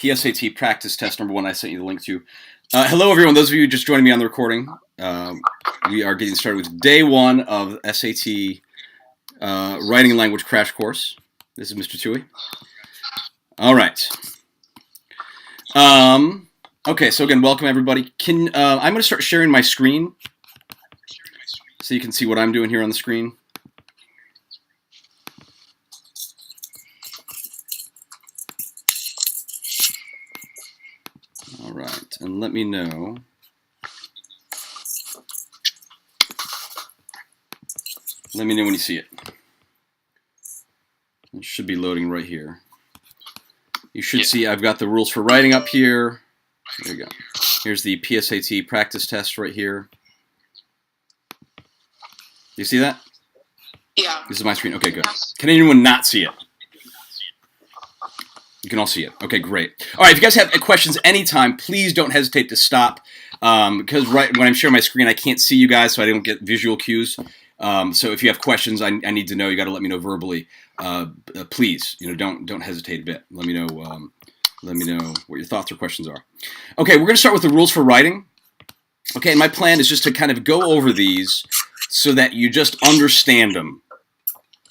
PSAT practice test number 1 I sent you the link to. Hello, everyone. Those of you just joining me on the recording, we are getting started with day 1 of SAT Writing Language Crash Course. This is Mr. Tui. All right. Okay, so again, welcome, everybody. I'm going to start sharing my screen so you can see what I'm doing here on the screen. All right, and let me know. Let me know when you see it. It should be loading right here. You should see I've got the rules for writing up here. There you go. Here's the PSAT practice test right here. You see that? Yeah. This is my screen. Okay, good. Can anyone not see it? You can all see it. Okay, great. All right, if you guys have questions anytime, please don't hesitate to stop. Because right when I'm sharing my screen, I can't see you guys, so I don't get visual cues. So if you have questions, I need to know. You got to let me know verbally. Please, don't hesitate a bit. Let me know. Let me know what your thoughts or questions are. Okay, we're going to start with the rules for writing. Okay, and my plan is just to kind of go over these so that you just understand them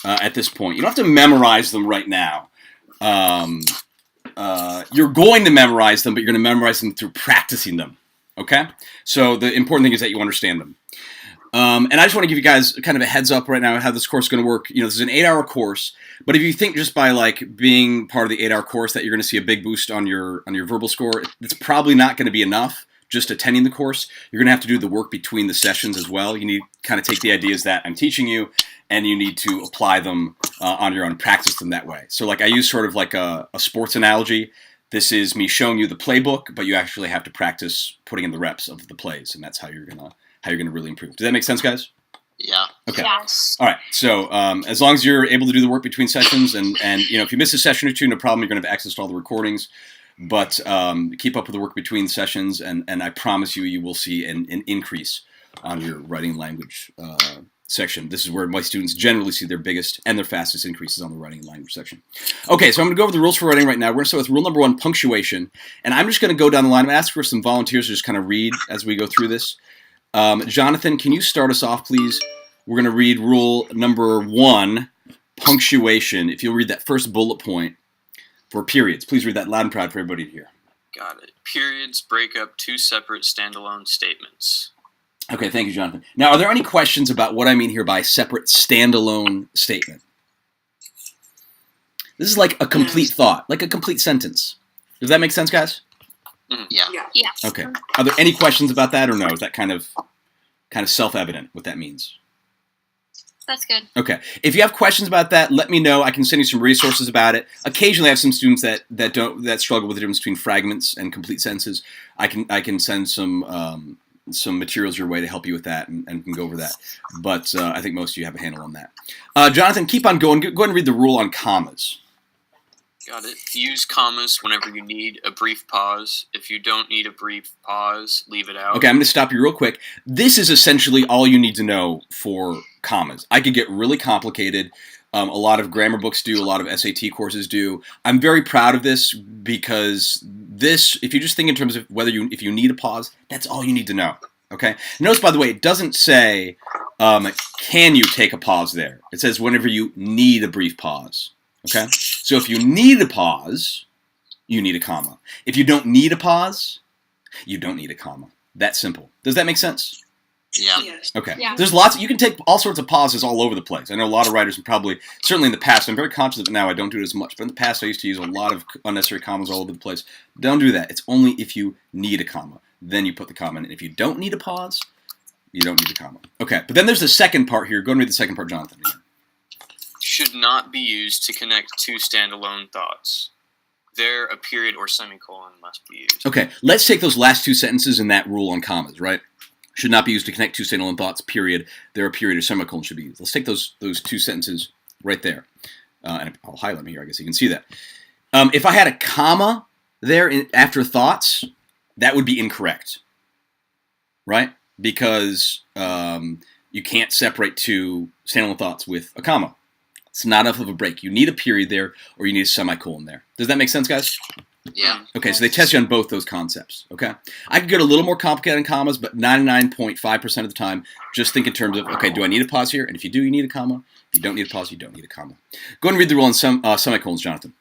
at this point. You don't have to memorize them right now. You're going to memorize them, but you're going to memorize them through practicing them. Okay? So the important thing is that you understand them. And I just want to give you guys kind of a heads up right now how this course is going to work. This is an 8-hour course, but if you think just by like being part of the 8-hour course that you're going to see a big boost on your verbal score, it's probably not going to be enough just attending the course. You're going to have to do the work between the sessions as well. You need to kind of take the ideas that I'm teaching you, and you need to apply them on your own, practice them that way. So like I use sort of like a sports analogy. This is me showing you the playbook, but you actually have to practice putting in the reps of the plays, and that's how you're gonna really improve. Does that make sense, guys? Yeah. Okay. Yes. All right. So as long as you're able to do the work between sessions, and if you miss a session or two, no problem. You're going to have access to all the recordings. But keep up with the work between sessions, and I promise you will see an increase on your writing language section. This is where my students generally see their biggest and their fastest increases on the writing and language section. Okay, so I'm going to go over the rules for writing right now. We're going to start with rule number 1, punctuation. And I'm just going to go down the line. I'm going to ask for some volunteers to just kind of read as we go through this. Jonathan, can you start us off, please? We're going to read rule number 1, punctuation. If you'll read that first bullet point for periods. Please read that loud and proud for everybody to hear. Got it. Periods break up two separate standalone statements. Okay, thank you, Jonathan. Now, are there any questions about what I mean here by separate standalone statement? This is like a complete thought, like a complete sentence. Does that make sense, guys? Mm-hmm. Yeah. Okay. Are there any questions about that, or no? Is that kind of self-evident what that means? That's good. Okay. If you have questions about that, let me know. I can send you some resources about it. Occasionally, I have some students that struggle with the difference between fragments and complete sentences. I can send some materials your way to help you with that, and can go over that. But I think most of you have a handle on that. Jonathan, keep on going. Go ahead and read the rule on commas. Got it. Use commas whenever you need a brief pause. If you don't need a brief pause, leave it out. Okay, I'm going to stop you real quick. This is essentially all you need to know for commas. I could get really complicated. A lot of grammar books do. A lot of SAT courses do. I'm very proud of this because this, if you just think in terms of if you need a pause, that's all you need to know. Okay? Notice, by the way, it doesn't say, can you take a pause there? It says whenever you need a brief pause. Okay? So if you need a pause, you need a comma. If you don't need a pause, you don't need a comma. That simple. Does that make sense? Yeah. Yes. Okay. Yeah. There's lots. You can take all sorts of pauses all over the place. I know a lot of writers, and probably, certainly in the past, I'm very conscious of it now, I don't do it as much, but in the past I used to use a lot of unnecessary commas all over the place. Don't do that. It's only if you need a comma. Then you put the comma in. And if you don't need a pause, you don't need a comma. Okay, but then there's the second part here. Go and read the second part, Jonathan, again. Should not be used to connect two standalone thoughts. There, a period or semicolon must be used. Okay, let's take those last two sentences in that rule on commas, right? Should not be used to connect two standalone thoughts, period. There, a period or semicolon should be used. Let's take those two sentences right there. And I'll highlight them here, I guess you can see that. If I had a comma there after thoughts, that would be incorrect, right? Because you can't separate two standalone thoughts with a comma. It's not enough of a break. You need a period there, or you need a semicolon there. Does that make sense, guys? Yeah. Okay, so they test you on both those concepts, okay? I could get a little more complicated in commas, but 99.5% of the time, just think in terms of, okay, do I need a pause here? And if you do, you need a comma. If you don't need a pause, you don't need a comma. Go ahead and read the rule in semicolons, Jonathan.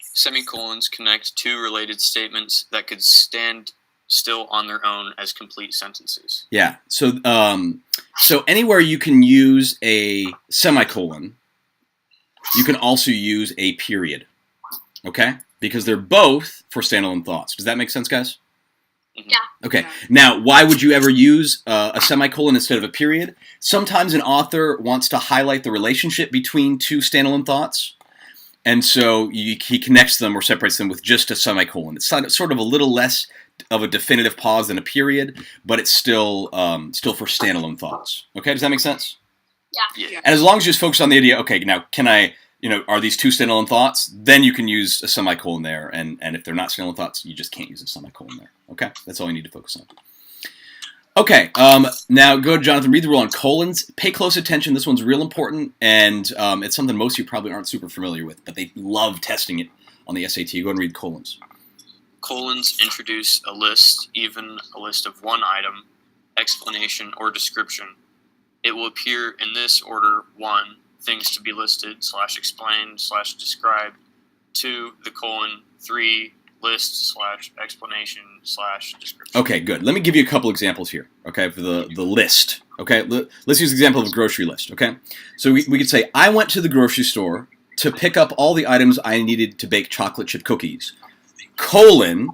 Semicolons connect two related statements that could stand still on their own as complete sentences. Yeah, so anywhere you can use a semicolon, you can also use a period, okay? Because they're both for standalone thoughts. Does that make sense, guys? Yeah. Okay. Now, why would you ever use a semicolon instead of a period? Sometimes an author wants to highlight the relationship between two standalone thoughts, and so he connects them or separates them with just a semicolon. It's sort of a little less of a definitive pause than a period, but it's still for standalone thoughts. Okay, does that make sense? Yeah. And as long as you just focus on the idea, okay, now can I, are these two standalone thoughts? Then you can use a semicolon there, and if they're not standalone thoughts, you just can't use a semicolon there. Okay, that's all you need to focus on. Okay, now go to Jonathan, read the rule on colons. Pay close attention. This one's real important, and it's something most of you probably aren't super familiar with, but they love testing it on the SAT. Go ahead and read colons. Colons introduce a list, even a list of one item, explanation, or description. It will appear in this order: 1, things to be listed / explained / described; 2, the colon; 3, list / explanation / description. Okay, good. Let me give you a couple examples here, okay, for the list. Okay, let's use the example of a grocery list, okay? So we could say, I went to the grocery store to pick up all the items I needed to bake chocolate chip cookies, colon,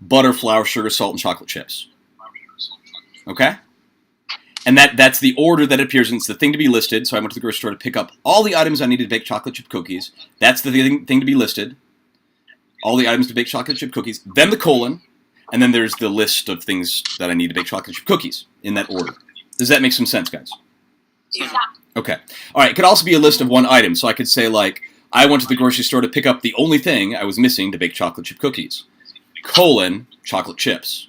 butter, flour, sugar, salt, and chocolate chips. Okay? And that's the order that it appears in. It's the thing to be listed. So I went to the grocery store to pick up all the items I needed to bake chocolate chip cookies. That's the thing to be listed. All the items to bake chocolate chip cookies. Then the colon. And then there's the list of things that I need to bake chocolate chip cookies in that order. Does that make some sense, guys? Yeah. Okay. All right. It could also be a list of one item. So I could say, like, I went to the grocery store to pick up the only thing I was missing to bake chocolate chip cookies, colon, chocolate chips.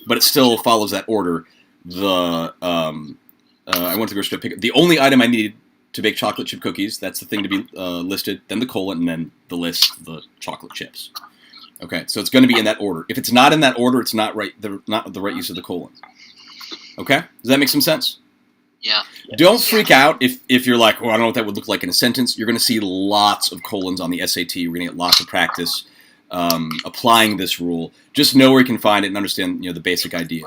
But it still follows that order. I went to the grocery store to pick up the only item I needed to bake chocolate chip cookies. That's the thing to be listed. Then the colon, and then the list, the chocolate chips. Okay, so it's going to be in that order. If it's not in that order, it's not the right use of the colon. Okay, does that make some sense? Yeah. Don't freak out if you're like, oh, I don't know what that would look like in a sentence. You're going to see lots of colons on the SAT. You're going to get lots of practice applying this rule. Just know where you can find it and understand the basic idea.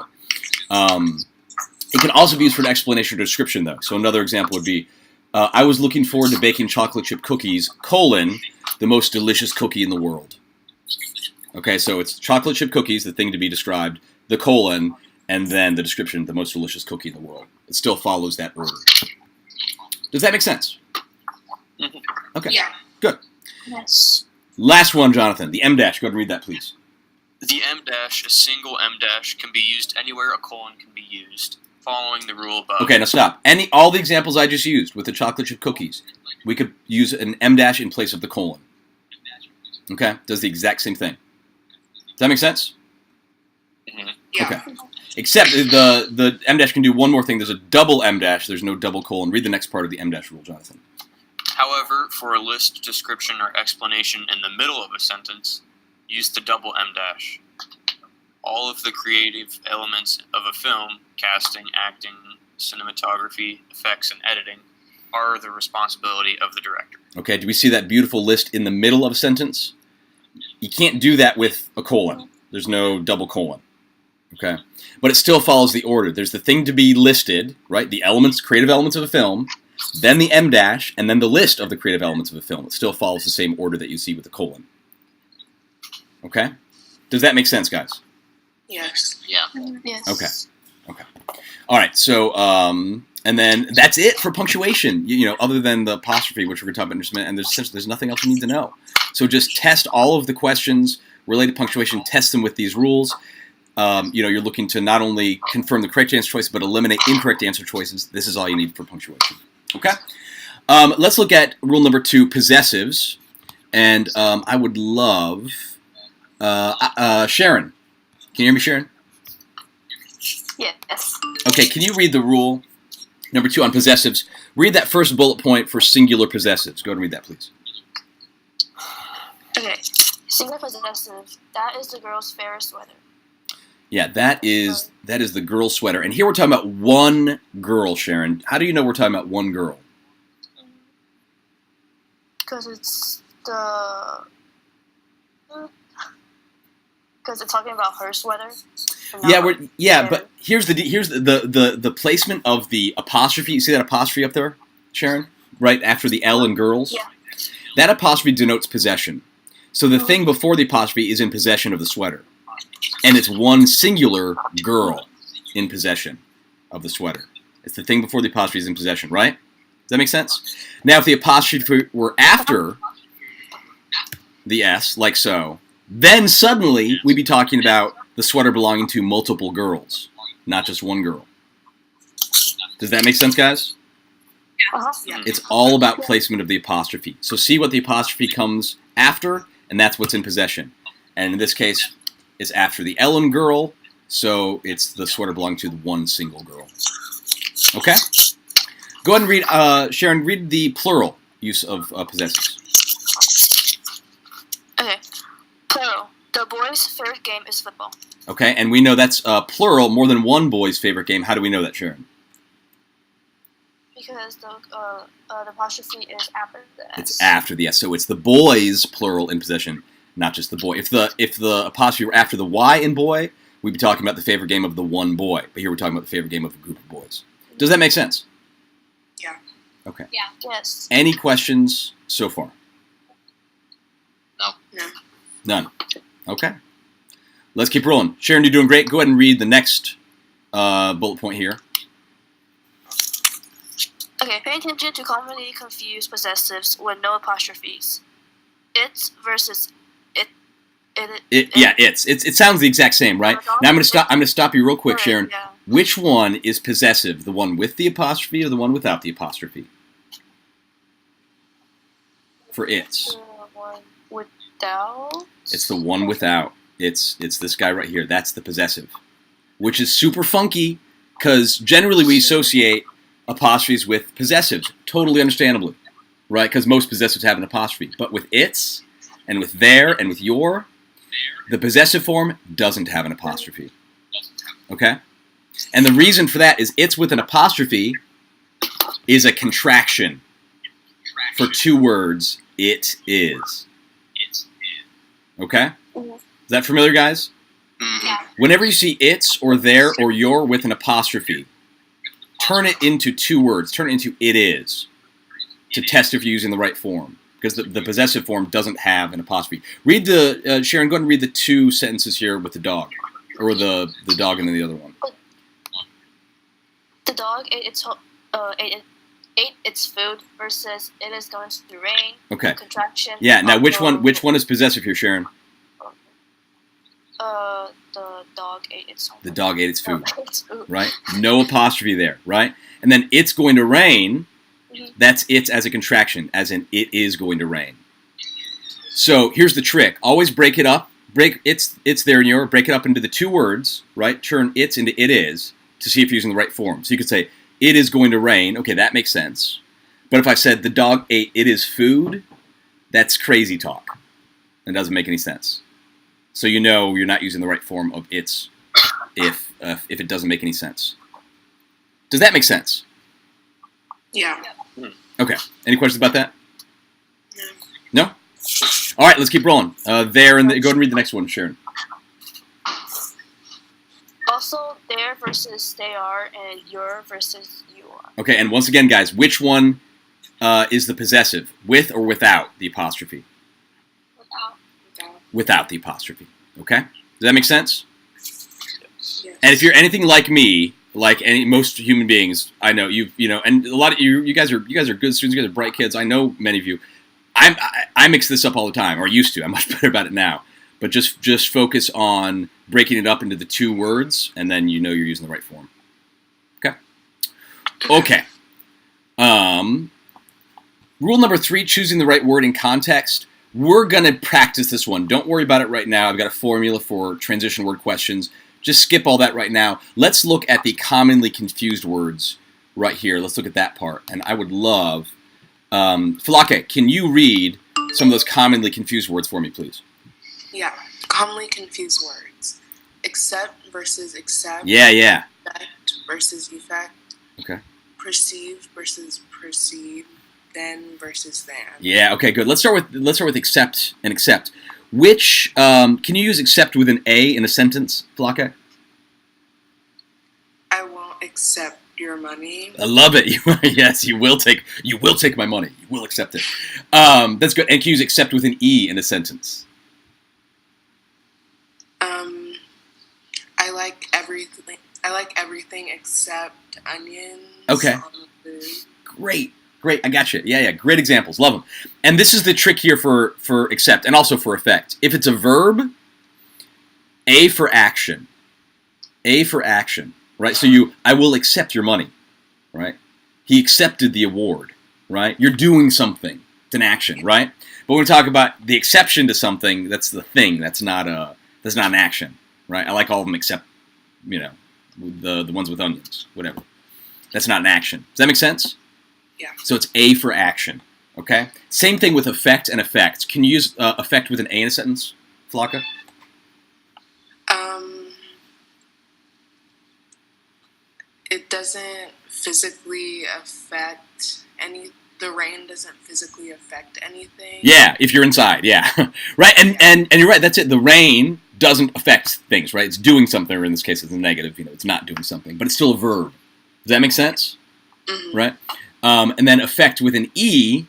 It can also be used for an explanation or description, though. So another example would be, I was looking forward to baking chocolate chip cookies, colon, the most delicious cookie in the world. Okay, so it's chocolate chip cookies, the thing to be described, the colon, and then the description, the most delicious cookie in the world. It still follows that order. Does that make sense? Mm-hmm. Okay, Yeah. good. Yes. Last one, Jonathan, the M dash. Go ahead and read that, please. The M dash, a single M dash, can be used anywhere a colon can be used, following the rule above. Okay, now stop. All the examples I just used with the chocolate chip cookies, we could use an M dash in place of the colon. Okay, does the exact same thing. Does that make sense? Mm-hmm. Yeah. Okay. Except the M dash can do one more thing. There's a double M dash. There's no double colon. Read the next part of the M dash rule, Jonathan. However, for a list, description, or explanation in the middle of a sentence, use the double M dash. All of the creative elements of a film, casting, acting, cinematography, effects, and editing, are the responsibility of the director. Okay, do we see that beautiful list in the middle of a sentence? You can't do that with a colon. There's no double colon. Okay? But it still follows the order. There's the thing to be listed, right? The elements, creative elements of a film, then the M dash, and then the list of the creative elements of a film. It still follows the same order that you see with the colon. Okay? Does that make sense, guys? Yes. Yeah. Yes. Okay. All right, so, and then that's it for punctuation, other than the apostrophe, which we're going to talk about in just a minute, and there's nothing else you need to know. So just test all of the questions related to punctuation, test them with these rules. You're looking to not only confirm the correct answer choice, but eliminate incorrect answer choices. This is all you need for punctuation. Okay? Let's look at rule number 2, possessives. And I would love... Sharon. Can you hear me, Sharon? Yes. Okay, can you read the rule number 2 on possessives? Read that first bullet point for singular possessives. Go ahead and read that, please. Okay. Single possessive. That is the girl's fair sweater. Yeah, that is the girl sweater. And here we're talking about one girl, Sharon. How do you know we're talking about one girl? Because it's the. Because it's talking about her sweater. But here's the placement of the apostrophe. You see that apostrophe up there, Sharon? Right after the L in girls? Yeah. That apostrophe denotes possession. So the thing before the apostrophe is in possession of the sweater. And it's one singular girl in possession of the sweater. It's the thing before the apostrophe is in possession, right? Does that make sense? Now, if the apostrophe were after the S, like so, then suddenly we'd be talking about the sweater belonging to multiple girls, not just one girl. Does that make sense, guys? Yeah. It's all about placement of the apostrophe. So see what the apostrophe comes after, and that's what's in possession. And in this case, it's after the Ellen girl, so it's the sweater belonging to the one single girl. Okay? Go ahead and read, Sharon, read the plural use of possessives. Okay. Plural. The boys' favorite game is football. Okay, and we know that's plural, more than one boy's favorite game. How do we know that, Sharon? Because the apostrophe is after the S. It's after the S, so it's the boys, plural, in possession, not just the boy. If the apostrophe were after the Y in boy, we'd be talking about the favorite game of the one boy. But here we're talking about the favorite game of a group of boys. Does that make sense? Yeah. Okay. Yeah. Yes. Any questions so far? No. None. Okay. Let's keep rolling. Sharon, you're doing great. Go ahead and read the next bullet point here. Okay, pay attention to commonly confused possessives with no apostrophes. It's versus it. It sounds the exact same, right? Now I'm gonna stop you real quick, Sharon. Yeah. Which one is possessive? The one with the apostrophe or the one without the apostrophe? For it's. The one without. It's the one without. It's this guy right here. That's the possessive, which is super funky because generally we associate apostrophes with possessives, totally understandably, right? Because most possessives have an apostrophe. But with its, and with their, and with your, the possessive form doesn't have an apostrophe. Okay? And the reason for that is it's with an apostrophe is a contraction for two words, it is. Okay? Is that familiar, guys? Yeah. Whenever you see it's or their or your with an apostrophe, turn it into two words. Turn it into it is to test if you're using the right form. Because the possessive form doesn't have an apostrophe. Read the, Sharon, go ahead and read the two sentences here with the dog. Or the dog and then the other one. The dog ate its food versus it is going to rain. Okay. Contraction. Yeah, now which one is possessive here, Sharon? The dog ate its food. The dog ate its food. Right? No apostrophe there, right? And then it's going to rain. That's it's as a contraction, as in it is going to rain. So here's the trick. Always break it up. Break it's there in your, break it up into the two words, right? Turn it's into it is to see if you're using the right form. So you could say, it is going to rain. Okay, that makes sense. But if I said the dog ate it is food, that's crazy talk. It doesn't make any sense. So you know you're not using the right form of it's if it doesn't make any sense. Does that make sense? Yeah. Okay. Any questions about that? No? All right, let's keep rolling. Go ahead and read the next one, Sharon. Also, their versus they are, and your versus you are. Okay, and once again, guys, which one is the possessive, with or without the apostrophe? Without the apostrophe. Okay? Does that make sense? Yes. And if you're anything like me, like most human beings, I know and a lot of you guys are good students. You guys are bright kids. I know many of you. I mix this up all the time, or used to. I'm much better about it now. But just focus on breaking it up into the two words, and then you know you're using the right form. Okay. Okay. Rule number 3: choosing the right word in context. We're gonna practice this one. Don't worry about it right now. I've got a formula for transition word questions. Just skip all that right now. Let's look at the commonly confused words right here. Let's look at that part. And I would love, Falake, can you read some of those commonly confused words for me, please? Yeah. Commonly confused words. Accept versus accept. Yeah, yeah. Effect versus effect. Okay. Perceive versus perceive. Then versus than. Yeah. Okay. Good. Let's start with accept and accept. Which can you use accept with an A in a sentence, Flaka? I won't accept your money. I love it. Yes, you will take my money. You will accept it. That's good. And can you use accept with an E in a sentence? I like everything. I like everything except onions. Okay. On the food. Great. I got you. Yeah. Great examples. Love them. And this is the trick here for accept and also for effect. If it's a verb, A for action. A for action. Right? So I will accept your money. Right? He accepted the award. Right? You're doing something. It's an action. Right? But when we talk about the exception to something, that's the thing. That's not an action. Right? I like all of them except, the ones with onions. Whatever. That's not an action. Does that make sense? Yeah. So it's A for action, okay? Same thing with effect and effect. Can you use effect with an A in a sentence, Flaka? It doesn't physically affect the rain doesn't physically affect anything. Yeah, if you're inside, yeah. Right, and you're right, that's it. The rain doesn't affect things, right? It's doing something, or in this case it's a negative, it's not doing something, but it's still a verb. Does that make sense? Mm-hmm. Right? And then effect with an E,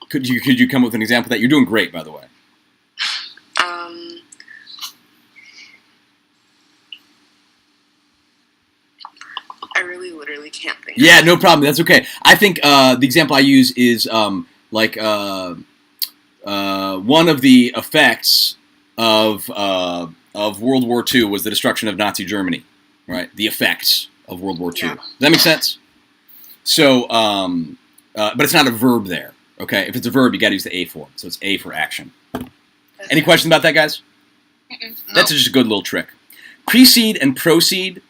could you come up with an example of that? You're doing great, by the way. I really literally can't think. Yeah, no problem. That's okay. I think the example I use is one of the effects of World War II was the destruction of Nazi Germany. Right? The effects of World War II. Yeah. Does that make sense? So, but it's not a verb there. Okay, if it's a verb, you got to use the A form. So it's A for action. Any questions about that, guys? Mm-mm. That's just a good little trick. Precede and proceed.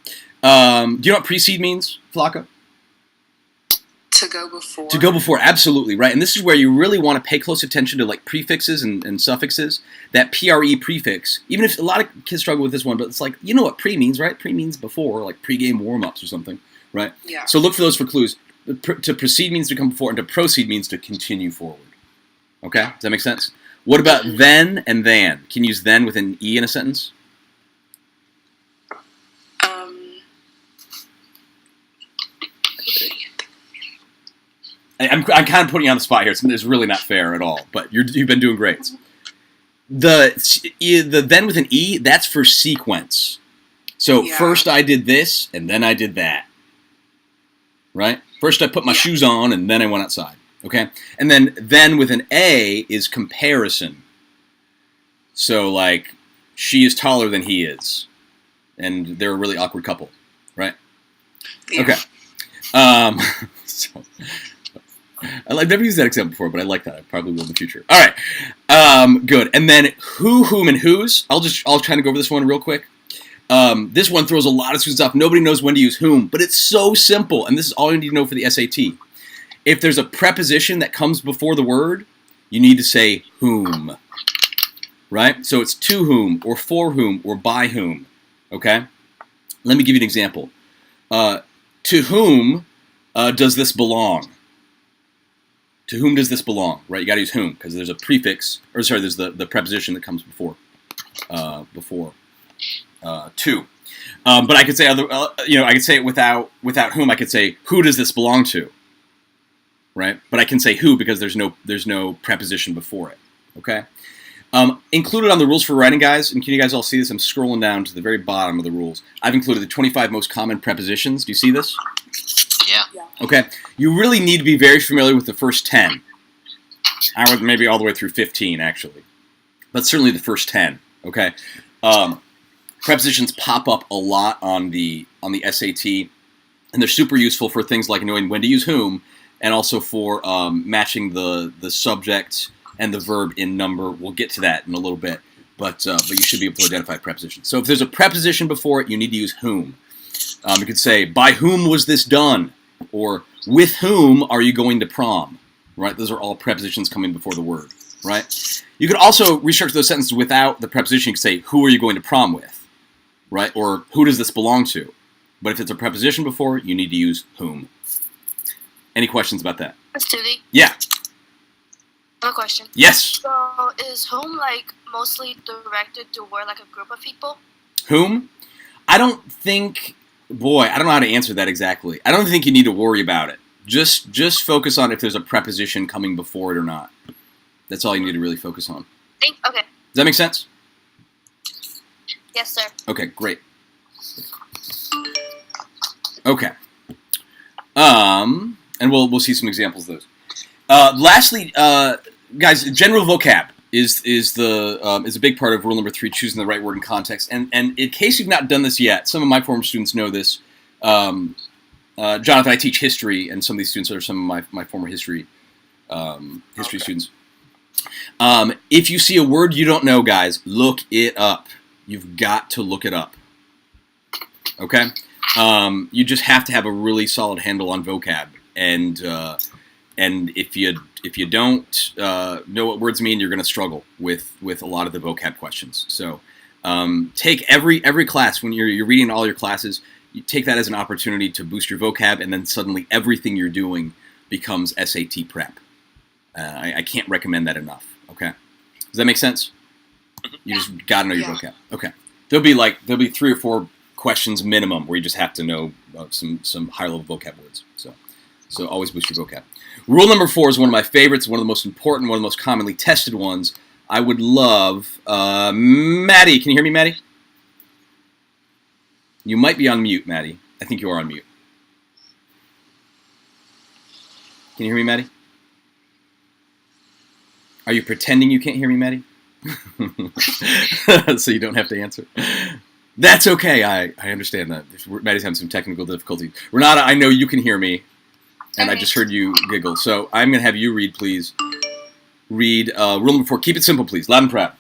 Do you know what precede means, Flaka? To go before. To go before, absolutely, right. And this is where you really want to pay close attention to like prefixes and suffixes. That PRE prefix, even if a lot of kids struggle with this one, but it's like, you know what pre means, right? Pre means before, like pre-game warm-ups or something, right? Yeah. So look for those for clues. To proceed means to come before, and to proceed means to continue forward. Okay? Does that make sense? What about then and than? Can you use then with an E in a sentence? I'm kind of putting you on the spot here. It's really not fair at all, but you've been doing great. The then with an E, that's for sequence. So first I did this, and then I did that. Right? First I put my shoes on, and then I went outside. Okay? And then with an A is comparison. So, like, she is taller than he is. And they're a really awkward couple. Right? Yeah. Okay. So... I've never used that example before, but I like that. I probably will in the future. All right, good. And then who, whom, and whose. I'll try to go over this one real quick. This one throws a lot of students off. Nobody knows when to use whom, but it's so simple, and this is all you need to know for the SAT. If there's a preposition that comes before the word, you need to say whom, right? So it's to whom, or for whom, or by whom. Okay. Let me give you an example. To whom does this belong? To whom does this belong? Right, you got to use whom because there's a prefix, or sorry, there's the preposition that comes before to. But I could say I could say it without whom. I could say who does this belong to? Right, but I can say who because there's no preposition before it. Okay. Included on the rules for writing, guys, and can you guys all see this? I'm scrolling down to the very bottom of the rules. I've included the 25 most common prepositions. Do you see this? Yeah. Okay. You really need to be very familiar with the first 10. I would maybe all the way through 15, actually. But certainly the first 10. Okay. Prepositions pop up a lot on the SAT, and they're super useful for things like knowing when to use whom, and also for matching the subject and the verb in number. We'll get to that in a little bit, but you should be able to identify prepositions. So if there's a preposition before it, you need to use whom. You could say, by whom was this done? Or with whom are you going to prom? Right? Those are all prepositions coming before the word. right? You could also restructure those sentences without the preposition. You could say, who are you going to prom with, right? Or who does this belong to? But if it's a preposition before, you need to use whom. Any questions about that? Stevie, Yeah. I have a question. Yes. So is whom like mostly directed toward like a group of people? Whom? I don't think. Boy, I don't know how to answer that exactly. I don't think you need to worry about it. Just focus on if there's a preposition coming before it or not. That's all you need to really focus on. Okay. Does that make sense? Yes, sir. Okay, great. Okay. And we'll see some examples of those. Lastly, guys, general vocab is a big part of rule number 3, choosing the right word in context. And in case you've not done this yet, some of my former students know this. Jonathan, I teach history, and some of these students are some of my former history students. If you see a word you don't know, guys, look it up. You've got to look it up. Okay? You just have to have a really solid handle on vocab, and if you don't know what words mean, you're going to struggle with a lot of the vocab questions. So take every class when you're reading all your classes. You take that as an opportunity to boost your vocab, and then suddenly everything you're doing becomes SAT prep. I can't recommend that enough. Okay, does that make sense? You just got to know your vocab. Okay, there'll be 3 or 4 questions minimum where you just have to know some higher level vocab words. So always boost your vocab. Rule number 4 is one of my favorites, one of the most important, one of the most commonly tested ones. I would love Maddie. Can you hear me, Maddie? You might be on mute, Maddie. I think you are on mute. Can you hear me, Maddie? Are you pretending you can't hear me, Maddie? So you don't have to answer. That's okay. I understand that. Maddie's having some technical difficulties. Renata, I know you can hear me, and I just heard you giggle. So I'm going to have you read, please. Read rule number 4. Keep it simple, please. Loud and proud.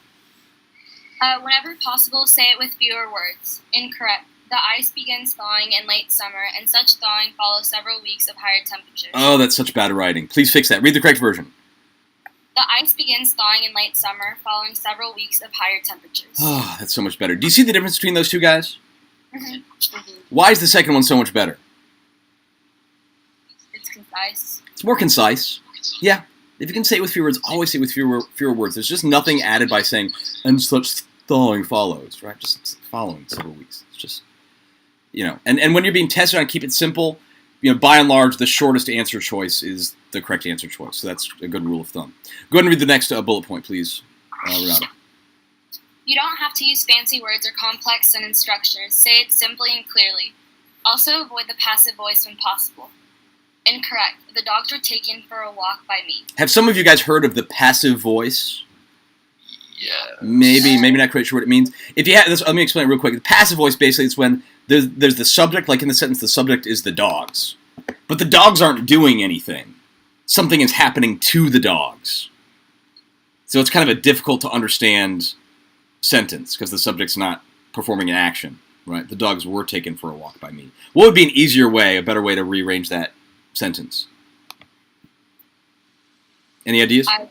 Whenever possible, say it with fewer words. Incorrect. The ice begins thawing in late summer, and such thawing follows several weeks of higher temperatures. Oh, that's such bad writing. Please fix that. Read the correct version. The ice begins thawing in late summer, following several weeks of higher temperatures. Oh, that's so much better. Do you see the difference between those two guys? Mm-hmm. Why is the second one so much better? It's concise. It's more concise. Yeah. If you can say it with fewer words, always say it with fewer words. There's just nothing added by saying, and such thawing follows, right? Just following several weeks. It's just, and when you're being tested on keep it simple, by and large, the shortest answer choice is the correct answer choice. So that's a good rule of thumb. Go ahead and read the next bullet point, please, Renata. You don't have to use fancy words or complex sentence structures. Say it simply and clearly. Also, avoid the passive voice when possible. Incorrect. The dogs were taken for a walk by me. Have some of you guys heard of the passive voice? Yeah. Maybe not quite sure what it means. If you have this, let me explain it real quick. The passive voice basically is when there's the subject, like in the sentence, the subject is the dogs. But the dogs aren't doing anything. Something is happening to the dogs. So it's kind of a difficult to understand sentence because the subject's not performing an action, right? The dogs were taken for a walk by me. What would be an easier way, a better way to rearrange that sentence? Any ideas? I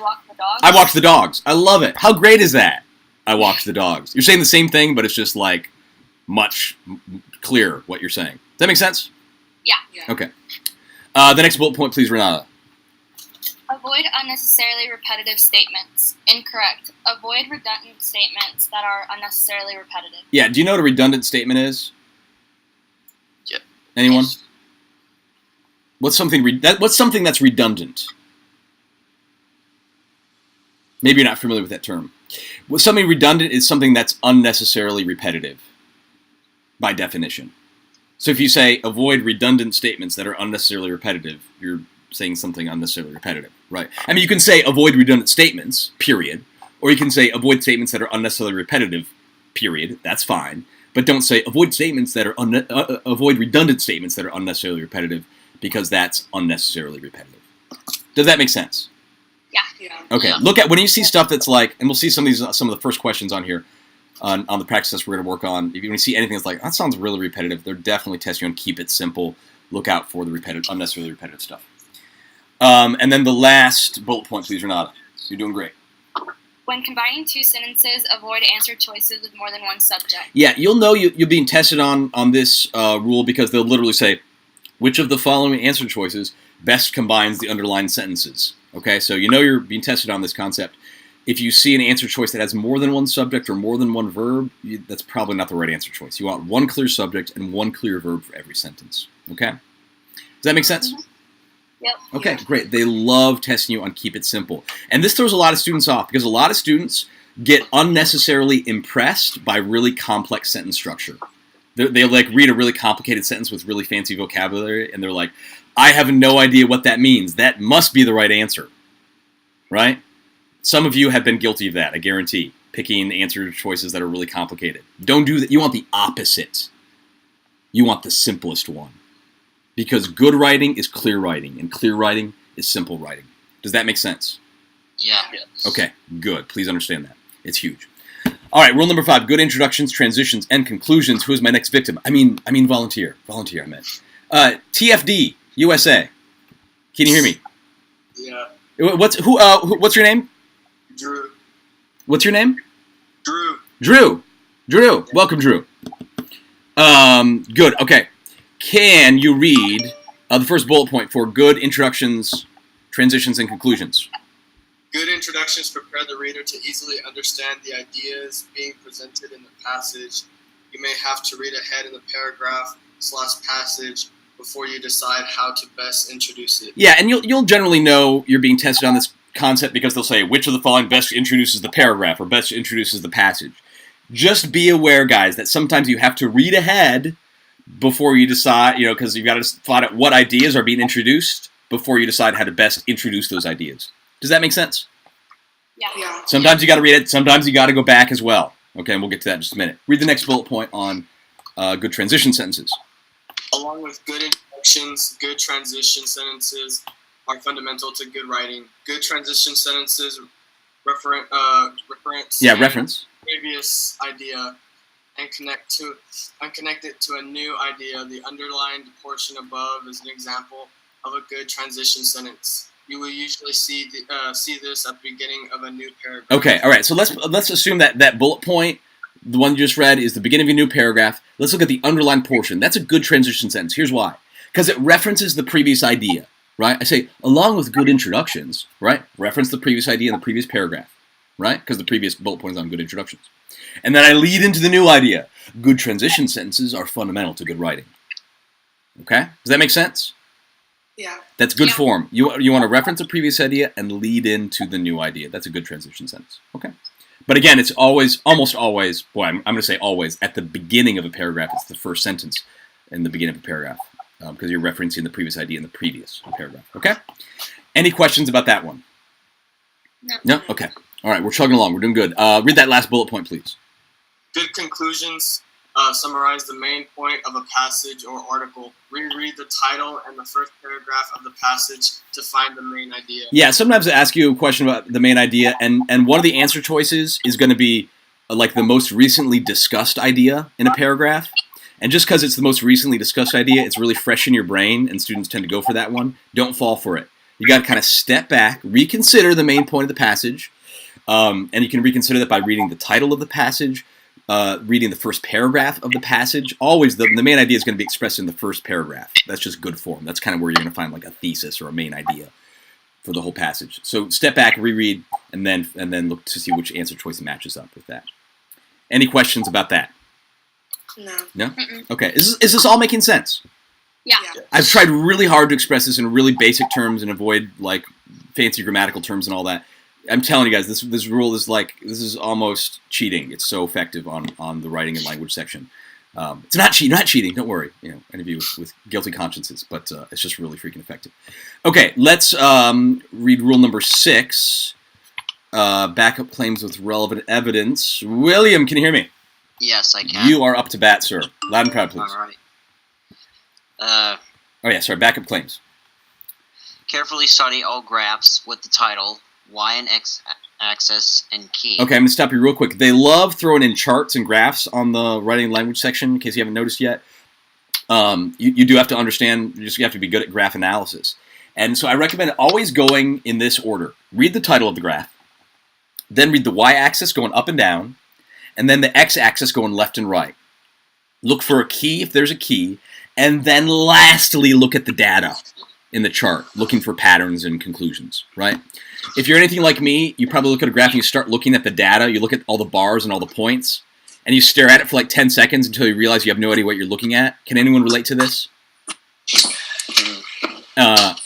walked the dogs. I walked the dogs. I love it. How great is that? I walked the dogs. You're saying the same thing, but it's just like much clearer what you're saying. Does that make sense? Yeah. Okay. The next bullet point, please, Renata. Avoid unnecessarily repetitive statements. Incorrect. Avoid redundant statements that are unnecessarily repetitive. Yeah, do you know what a redundant statement is? Yep. Anyone? What's something that's redundant? Maybe you're not familiar with that term. Well, something redundant is something that's unnecessarily repetitive, by definition. So if you say avoid redundant statements that are unnecessarily repetitive, you're saying something unnecessarily repetitive, right? I mean, you can say avoid redundant statements, period. Or you can say avoid statements that are unnecessarily repetitive, period. That's fine. But don't say avoid statements that are avoid redundant statements that are unnecessarily repetitive, because that's unnecessarily repetitive. Does that make sense? Yeah. Okay. Yeah. Look at when you see stuff that's like, and we'll see some of the first questions on here on the practice test we're going to work on. If you see anything that's like that sounds really repetitive, they're definitely testing you on keep it simple. Look out for the unnecessarily repetitive stuff. And then the last bullet point, please, Renata. You're doing great. When combining two sentences, avoid answer choices with more than one subject. Yeah, you'll know you're being tested on this rule because they'll literally say, which of the following answer choices best combines the underlined sentences? Okay, so you know you're being tested on this concept. If you see an answer choice that has more than one subject or more than one verb, that's probably not the right answer choice. You want one clear subject and one clear verb for every sentence. Okay? Does that make sense? Mm-hmm. Yep. Okay, great. They love testing you on keep it simple. And this throws a lot of students off because a lot of students get unnecessarily impressed by really complex sentence structure. They like read a really complicated sentence with really fancy vocabulary and they're like, I have no idea what that means. That must be the right answer. Right? Some of you have been guilty of that, I guarantee. Picking answer choices that are really complicated. Don't do that. You want the opposite. You want the simplest one. Because good writing is clear writing, and clear writing is simple writing. Does that make sense? Yeah. Okay, good. Please understand that. It's huge. All right, rule number 5, good introductions, transitions, and conclusions. Who is my next victim? I mean volunteer. Volunteer, I meant. TFD, USA. Can you hear me? Yeah. What's your name? Drew. What's your name? Drew. Drew. Welcome, Drew. Good. Okay. Can you read the first bullet point for good introductions, transitions, and conclusions? Good introductions prepare the reader to easily understand the ideas being presented in the passage. You may have to read ahead in the paragraph/passage before you decide how to best introduce it. Yeah, and you'll generally know you're being tested on this concept because they'll say, which of the following best introduces the paragraph or best introduces the passage? Just be aware, guys, that sometimes you have to read ahead before you decide, because you've got to find out what ideas are being introduced before you decide how to best introduce those ideas. Does that make sense? Yeah. Sometimes you got to read it. Sometimes you got to go back as well. Okay, and we'll get to that in just a minute. Read the next bullet point on good transition sentences. Along with good introductions, good transition sentences are fundamental to good writing. Good transition sentences reference previous idea and connect it to a new idea. The underlined portion above is an example of a good transition sentence. You will usually see this at the beginning of a new paragraph. Okay, all right. So let's assume that bullet point, the one you just read, is the beginning of a new paragraph. Let's look at the underlined portion. That's a good transition sentence. Here's why. Because it references the previous idea, right? I say, along with good introductions, right? Reference the previous idea in the previous paragraph, right? Because the previous bullet point is on good introductions. And then I lead into the new idea. Good transition sentences are fundamental to good writing. Okay? Does that make sense? Yeah. That's good form. You want to reference a previous idea and lead into the new idea. That's a good transition sentence. Okay? But again, it's almost always, I'm going to say always, at the beginning of a paragraph, it's the first sentence in the beginning of a paragraph because you're referencing the previous idea in the previous paragraph. Okay? Any questions about that one? No? Okay. All right, we're chugging along. We're doing good. Read that last bullet point, please. Good conclusions summarize the main point of a passage or article. Reread the title and the first paragraph of the passage to find the main idea. Yeah, sometimes I ask you a question about the main idea, and one of the answer choices is going to be like the most recently discussed idea in a paragraph. And just because it's the most recently discussed idea, it's really fresh in your brain, and students tend to go for that one. Don't fall for it. You got to kind of step back, reconsider the main point of the passage, and you can reconsider that by reading the title of the passage, reading the first paragraph of the passage. Always the main idea is going to be expressed in the first paragraph. That's just good form. That's kind of where you're going to find like a thesis or a main idea for the whole passage. So step back, reread, and then look to see which answer choice matches up with that. Any questions about that? No. No? Okay. Is this all making sense? Yeah. I've tried really hard to express this in really basic terms and avoid like fancy grammatical terms and all that. I'm telling you guys, this rule is this is almost cheating. It's so effective on the writing and language section. It's not cheating. Don't worry. Any of you with guilty consciences, but it's just really freaking effective. Okay, let's read rule number 6. Backup claims with relevant evidence. William, can you hear me? Yes, I can. You are up to bat, sir. Loud and proud, please. All right. Oh yeah, sorry. Backup claims. Carefully study all graphs with the title, Y and X axis, and key. Okay, I'm going to stop you real quick. They love throwing in charts and graphs on the writing and language section, in case you haven't noticed yet. You do have to understand, you have to be good at graph analysis. And so I recommend always going in this order. Read the title of the graph. Then read the y-axis going up and down, and then the x-axis going left and right. Look for a key if there's a key, and then lastly look at the data in the chart, looking for patterns and conclusions, right? If you're anything like me, you probably look at a graph and you start looking at the data, you look at all the bars and all the points, and you stare at it for like 10 seconds until you realize you have no idea what you're looking at. Can anyone relate to this?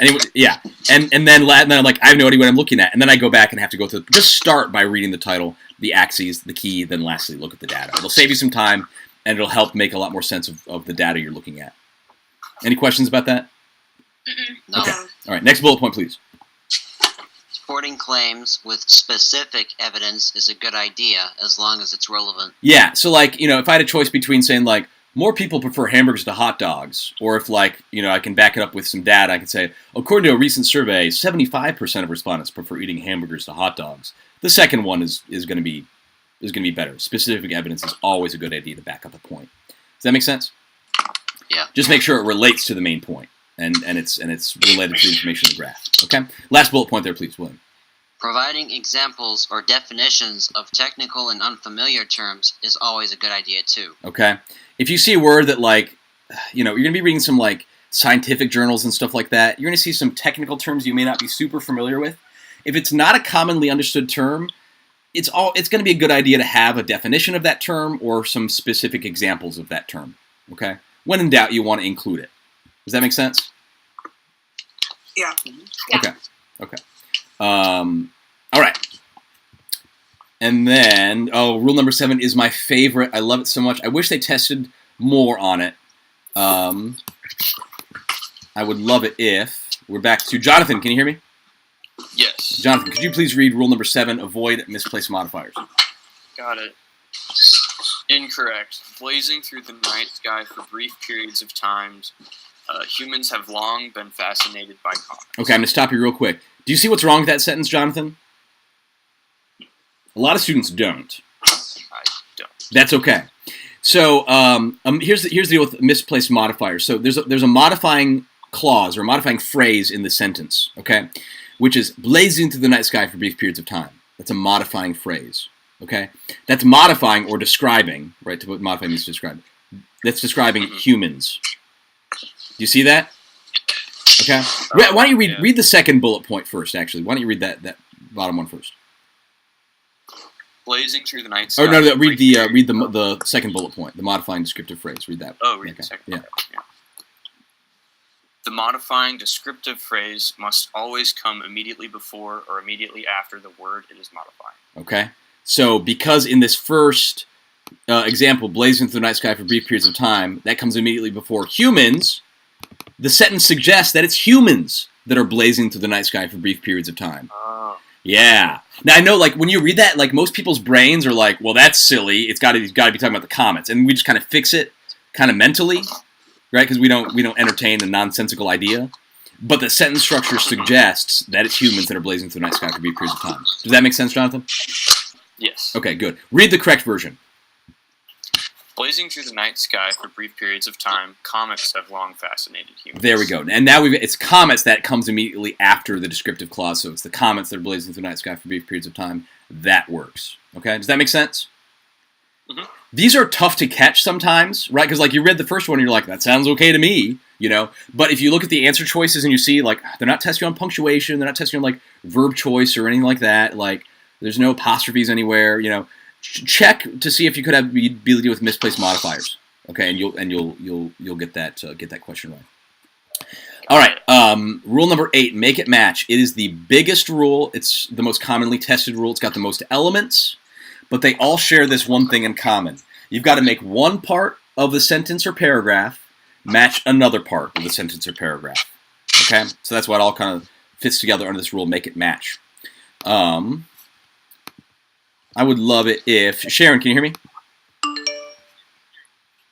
Anyway, yeah. And then I'm like, I have no idea what I'm looking at. And then I go back and have to go through, just start by reading the title, the axes, the key, then lastly look at the data. It'll save you some time, and it'll help make a lot more sense of the data you're looking at. Any questions about that? No. Okay. All right, next bullet point, please. Supporting claims with specific evidence is a good idea as long as it's relevant. Yeah, so like, if I had a choice between saying like, more people prefer hamburgers to hot dogs, or if like, I can back it up with some data, I can say, according to a recent survey, 75% of respondents prefer eating hamburgers to hot dogs. The second one is going to be better. Specific evidence is always a good idea to back up a point. Does that make sense? Yeah. Just make sure it relates to the main point, and it's related to the information in the graph. Okay. Last bullet point there, please, William. Providing examples or definitions of technical and unfamiliar terms is always a good idea too. Okay. If you see a word that like, you're going to be reading some like scientific journals and stuff like that, you're going to see some technical terms you may not be super familiar with. If it's not a commonly understood term, it's going to be a good idea to have a definition of that term or some specific examples of that term. Okay. When in doubt, you want to include it. Does that make sense? Yeah. Okay. All right. And then, rule number 7 is my favorite. I love it so much. I wish they tested more on it. I would love it if we're back to Jonathan. Can you hear me? Yes. Jonathan, could you please read rule number 7? Avoid misplaced modifiers. Got it. Incorrect. Blazing through the night sky for brief periods of time. Humans have long been fascinated by comets. Okay, I'm going to stop you real quick. Do you see what's wrong with that sentence, Jonathan? A lot of students don't. I don't. That's okay. So here's the deal with misplaced modifiers. So there's a modifying clause or a modifying phrase in the sentence, okay, which is blazing through the night sky for brief periods of time. That's a modifying phrase, okay? That's modifying or describing, right? To what modifying means to describe. That's describing humans. Do you see that? Okay. Why don't you read the second bullet point first? Actually, why don't you read that bottom one first? Blazing through the night sky. Oh no! Read the second bullet point, the modifying descriptive phrase. Read that. Oh, read the second. Yeah. The modifying descriptive phrase must always come immediately before or immediately after the word it is modifying. Okay. So because in this first example, blazing through the night sky for brief periods of time, that comes immediately before humans. The sentence suggests that it's humans that are blazing through the night sky for brief periods of time. Oh. Yeah. Now I know, like when you read that, like most people's brains are like, "Well, that's silly. It's got to be talking about the comets," and we just kind of fix it, kind of mentally, right? Because we don't entertain a nonsensical idea. But the sentence structure suggests that it's humans that are blazing through the night sky for brief periods of time. Does that make sense, Jonathan? Yes. Okay, good. Read the correct version. Blazing through the night sky for brief periods of time, comets have long fascinated humans. There we go. And now it's comets that comes immediately after the descriptive clause, so it's the comets that are blazing through the night sky for brief periods of time. That works. Okay, does that make sense? Mm-hmm. These are tough to catch sometimes, right? Because like you read the first one, and you're like, that sounds okay to me, But if you look at the answer choices and you see like they're not testing on punctuation, they're not testing on like verb choice or anything like that. Like there's no apostrophes anywhere, Check to see if you could be able to deal with misplaced modifiers. Okay, and you'll get that question right. All right. Rule number 8: make it match. It is the biggest rule. It's the most commonly tested rule. It's got the most elements, but they all share this one thing in common. You've got to make one part of the sentence or paragraph match another part of the sentence or paragraph. Okay, so that's why it all kind of fits together under this rule. Make it match. I would love it if Sharon, can you hear me?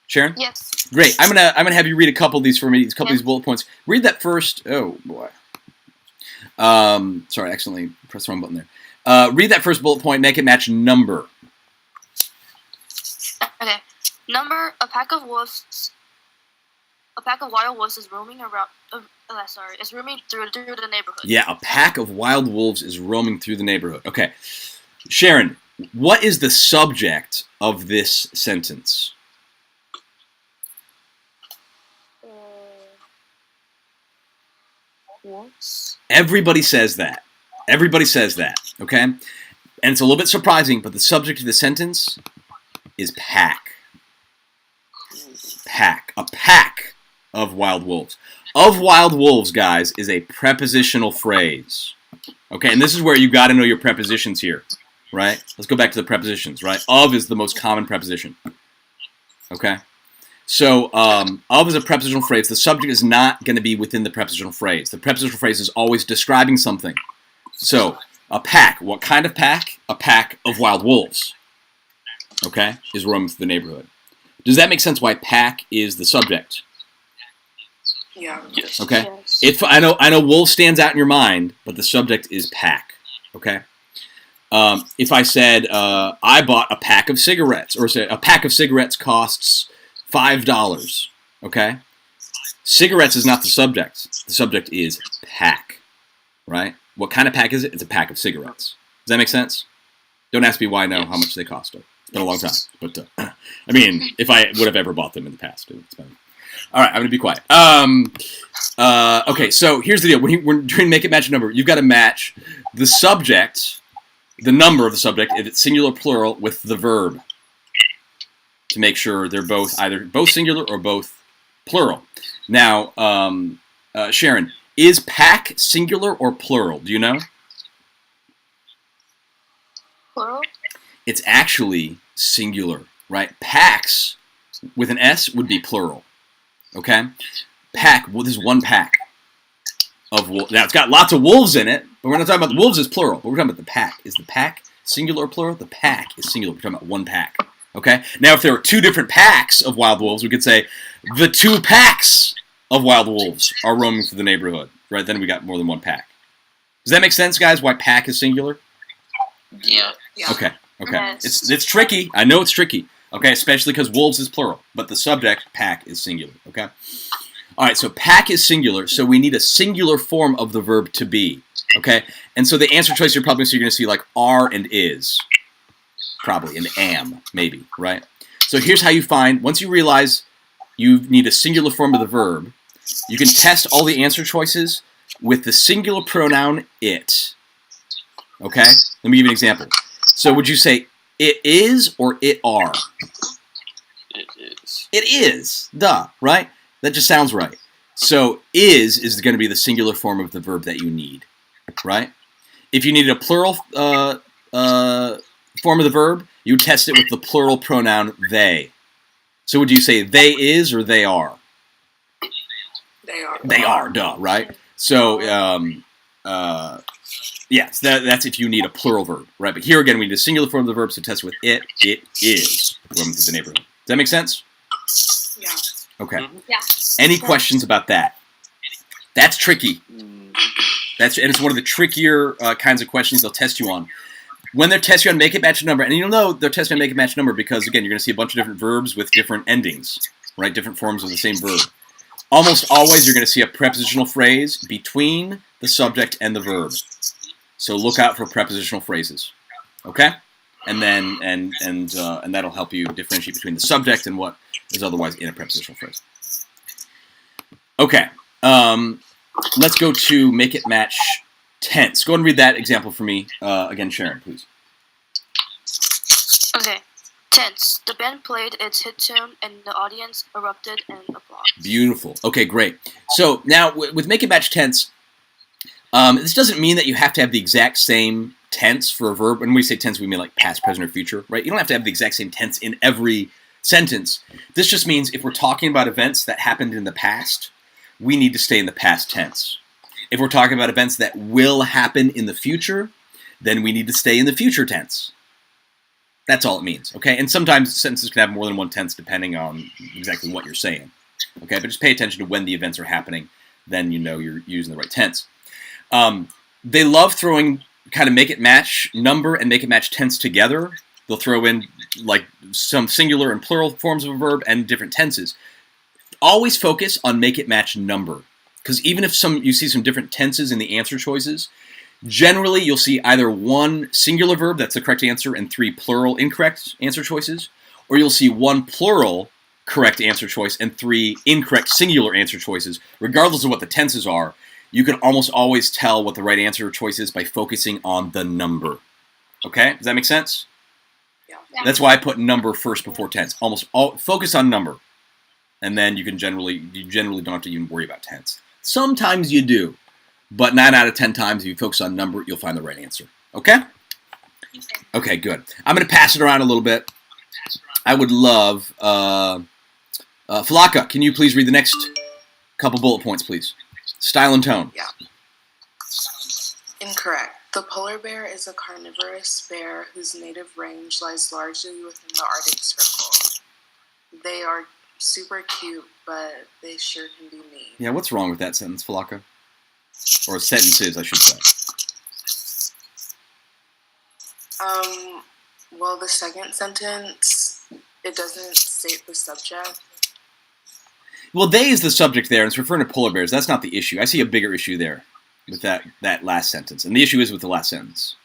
Sharon? Yes. Great. I'm gonna have you read a couple of these for me. A couple of these bullet points. Read that first. Oh boy. Sorry, I accidentally pressed the wrong button there. Read that first bullet point. Make it match number. Okay. Number. A pack of wild wolves is roaming around. Is roaming through the neighborhood. Yeah, a pack of wild wolves is roaming through the neighborhood. Okay. Sharon, what is the subject of this sentence? Was. Everybody says that. Everybody says that, okay? And it's a little bit surprising, but the subject of the sentence is pack. Pack. A pack of wild wolves. Of wild wolves, guys, is a prepositional phrase. Okay, and this is where you got to know your prepositions here, right? Let's go back to the prepositions, right? Of is the most common preposition. Okay? So, of is a prepositional phrase. The subject is not going to be within the prepositional phrase. The prepositional phrase is always describing something. So, a pack. What kind of pack? A pack of wild wolves. Okay? Is roaming through the neighborhood. Does that make sense why pack is the subject? Yeah. Yes. Okay? Yes. I know wolf stands out in your mind, but the subject is pack. Okay? If I said, I bought a pack of cigarettes, or say a pack of cigarettes costs $5, okay? Cigarettes is not the subject. The subject is pack, right? What kind of pack is it? It's a pack of cigarettes. Does that make sense? Don't ask me why I know how much they cost. It's been a long time. But, I mean, if I would have ever bought them in the past, it's been... All right, I'm going to be quiet. Okay, so here's the deal. When we're doing make it match a number, you've got to match the subject, the number of the subject, if it's singular or plural, with the verb to make sure they're either both singular or both plural. Now, Sharon, is pack singular or plural? Do you know? Plural. It's actually singular, right? Packs with an S would be plural. Okay? Pack, well, this is one pack of wolves. Now, it's got lots of wolves in it, but we're not talking about the wolves as plural. But we're talking about the pack. Is the pack singular or plural? The pack is singular. We're talking about one pack. Okay? Now, if there were two different packs of wild wolves, we could say the two packs of wild wolves are roaming through the neighborhood. Right? Then we got more than one pack. Does that make sense, guys, why pack is singular? Yeah. Yeah. Okay. Okay. Yes. It's tricky. I know it's tricky. Okay, especially because wolves is plural, but the subject, pack, is singular. Okay? All right, so pack is singular, so we need a singular form of the verb to be. Okay? And so the answer choice you're probably going to see like are and is. Probably, and am, maybe, right? So here's how you find, once you realize you need a singular form of the verb, you can test all the answer choices with the singular pronoun it. Okay? Let me give you an example. So would you say it is or it are? It is. It is. Duh, right? That just sounds right. So is going to be the singular form of the verb that you need, right? If you needed a plural form of the verb, you test it with the plural pronoun they. So would you say they is or they are? They are. They are, duh, right? So, yes, that's if you need a plural verb, right? But here again, we need a singular form of the verb, so test with it is roaming through the neighborhood. Does that make sense? Yeah. Okay. Mhm. Yeah. Any questions about that? That's tricky. And it's one of the trickier kinds of questions they'll test you on. When they're testing you on make it match a number, and you'll know they're testing on make it match a number because, again, you're going to see a bunch of different verbs with different endings, right? Different forms of the same verb. Almost always you're going to see a prepositional phrase between the subject and the verb. So look out for prepositional phrases, okay? And then and that'll help you differentiate between the subject and what is otherwise in a prepositional phrase. Okay, let's go to make it match tense. Go ahead and read that example for me again, Sharon, please. Okay. Tense. The band played its hit tune, and the audience erupted in applause. Beautiful. Okay, great. So now with make it match tense, this doesn't mean that you have to have the exact same tense for a verb. When we say tense, we mean like past, present, or future, right? You don't have to have the exact same tense in every sentence. This just means if we're talking about events that happened in the past, we need to stay in the past tense. If we're talking about events that will happen in the future, then we need to stay in the future tense. That's all it means, okay? And sometimes sentences can have more than one tense depending on exactly what you're saying, okay? But just pay attention to when the events are happening, then you know you're using the right tense. They love throwing kind of make it match number and make it match tense together. They'll throw in like some singular and plural forms of a verb and different tenses. Always focus on make it match number, because even if you see some different tenses in the answer choices, Generally, you'll see either one singular verb, that's the correct answer, and 3 plural incorrect answer choices, or you'll see 1 plural correct answer choice and 3 incorrect singular answer choices. Regardless of what the tenses are, you can almost always tell what the right answer choice is by focusing on the number. Okay? Does that make sense? Yeah. That's why I put number first before tense. Almost all focus on number, and then you generally don't have to even worry about tense. Sometimes you do, but 9 out of 10 times if you focus on number, you'll find the right answer. Okay? Okay, good. I'm going to pass it around a little bit. I would love Falaka, can you please read the next couple bullet points, please? Style and tone. Yeah. Incorrect. The polar bear is a carnivorous bear whose native range lies largely within the Arctic Circle. They are super cute, but they sure can be mean. Yeah, what's wrong with that sentence, Falaka? Or sentences, I should say. Well, the second sentence, it doesn't state the subject. Well, they is the subject there, and it's referring to polar bears. That's not the issue. I see a bigger issue there with that last sentence. And the issue is with the last sentence.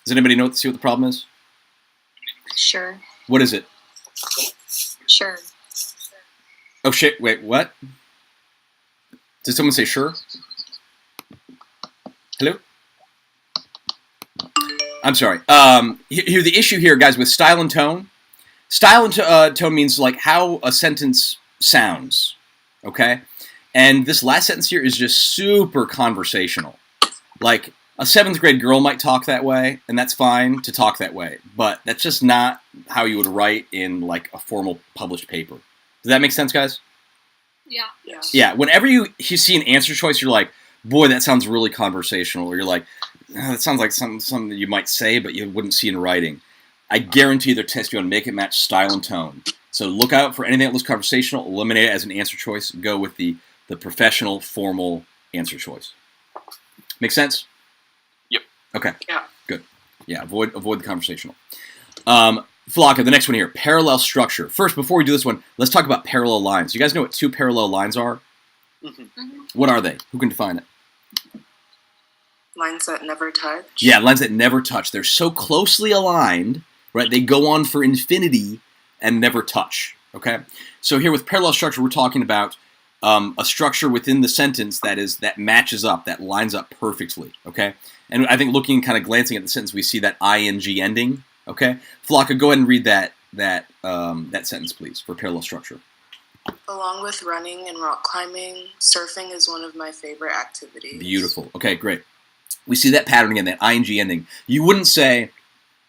Does anybody see what the problem is? Sure. What is it? Sure. Oh, shit. Wait, what? Did someone say sure? Hello? I'm sorry. Here, the issue here, guys, with style and tone. Style and tone means like how a sentence sounds, okay? And this last sentence here is just super conversational. Like, a 7th grade girl might talk that way, and that's fine to talk that way. But that's just not how you would write in, like, a formal published paper. Does that make sense, guys? Yeah. Yes. Yeah, whenever you see an answer choice, you're like, boy, that sounds really conversational. Or you're like, oh, that sounds like something that you might say, but you wouldn't see in writing. I guarantee they're testing you on make it match style and tone. So look out for anything that looks conversational, eliminate it as an answer choice, go with the professional, formal answer choice. Make sense? Yep. Okay. Yeah. Good. Yeah, avoid the conversational. Falaka, the next one here, parallel structure. First, before we do this one, let's talk about parallel lines. You guys know what 2 parallel lines are? Mm-hmm. What are they? Who can define it? Lines that never touch. Yeah, lines that never touch. They're so closely aligned, right? They go on for infinity and never touch, okay? So here with parallel structure, we're talking about a structure within the sentence that matches up, that lines up perfectly, okay? And I think looking, kind of glancing at the sentence, we see that ing ending, okay? Falaka, go ahead and read that sentence, please, for parallel structure. Along with running and rock climbing, surfing is one of my favorite activities. Beautiful. Okay, great. We see that pattern again, that ing ending. You wouldn't say,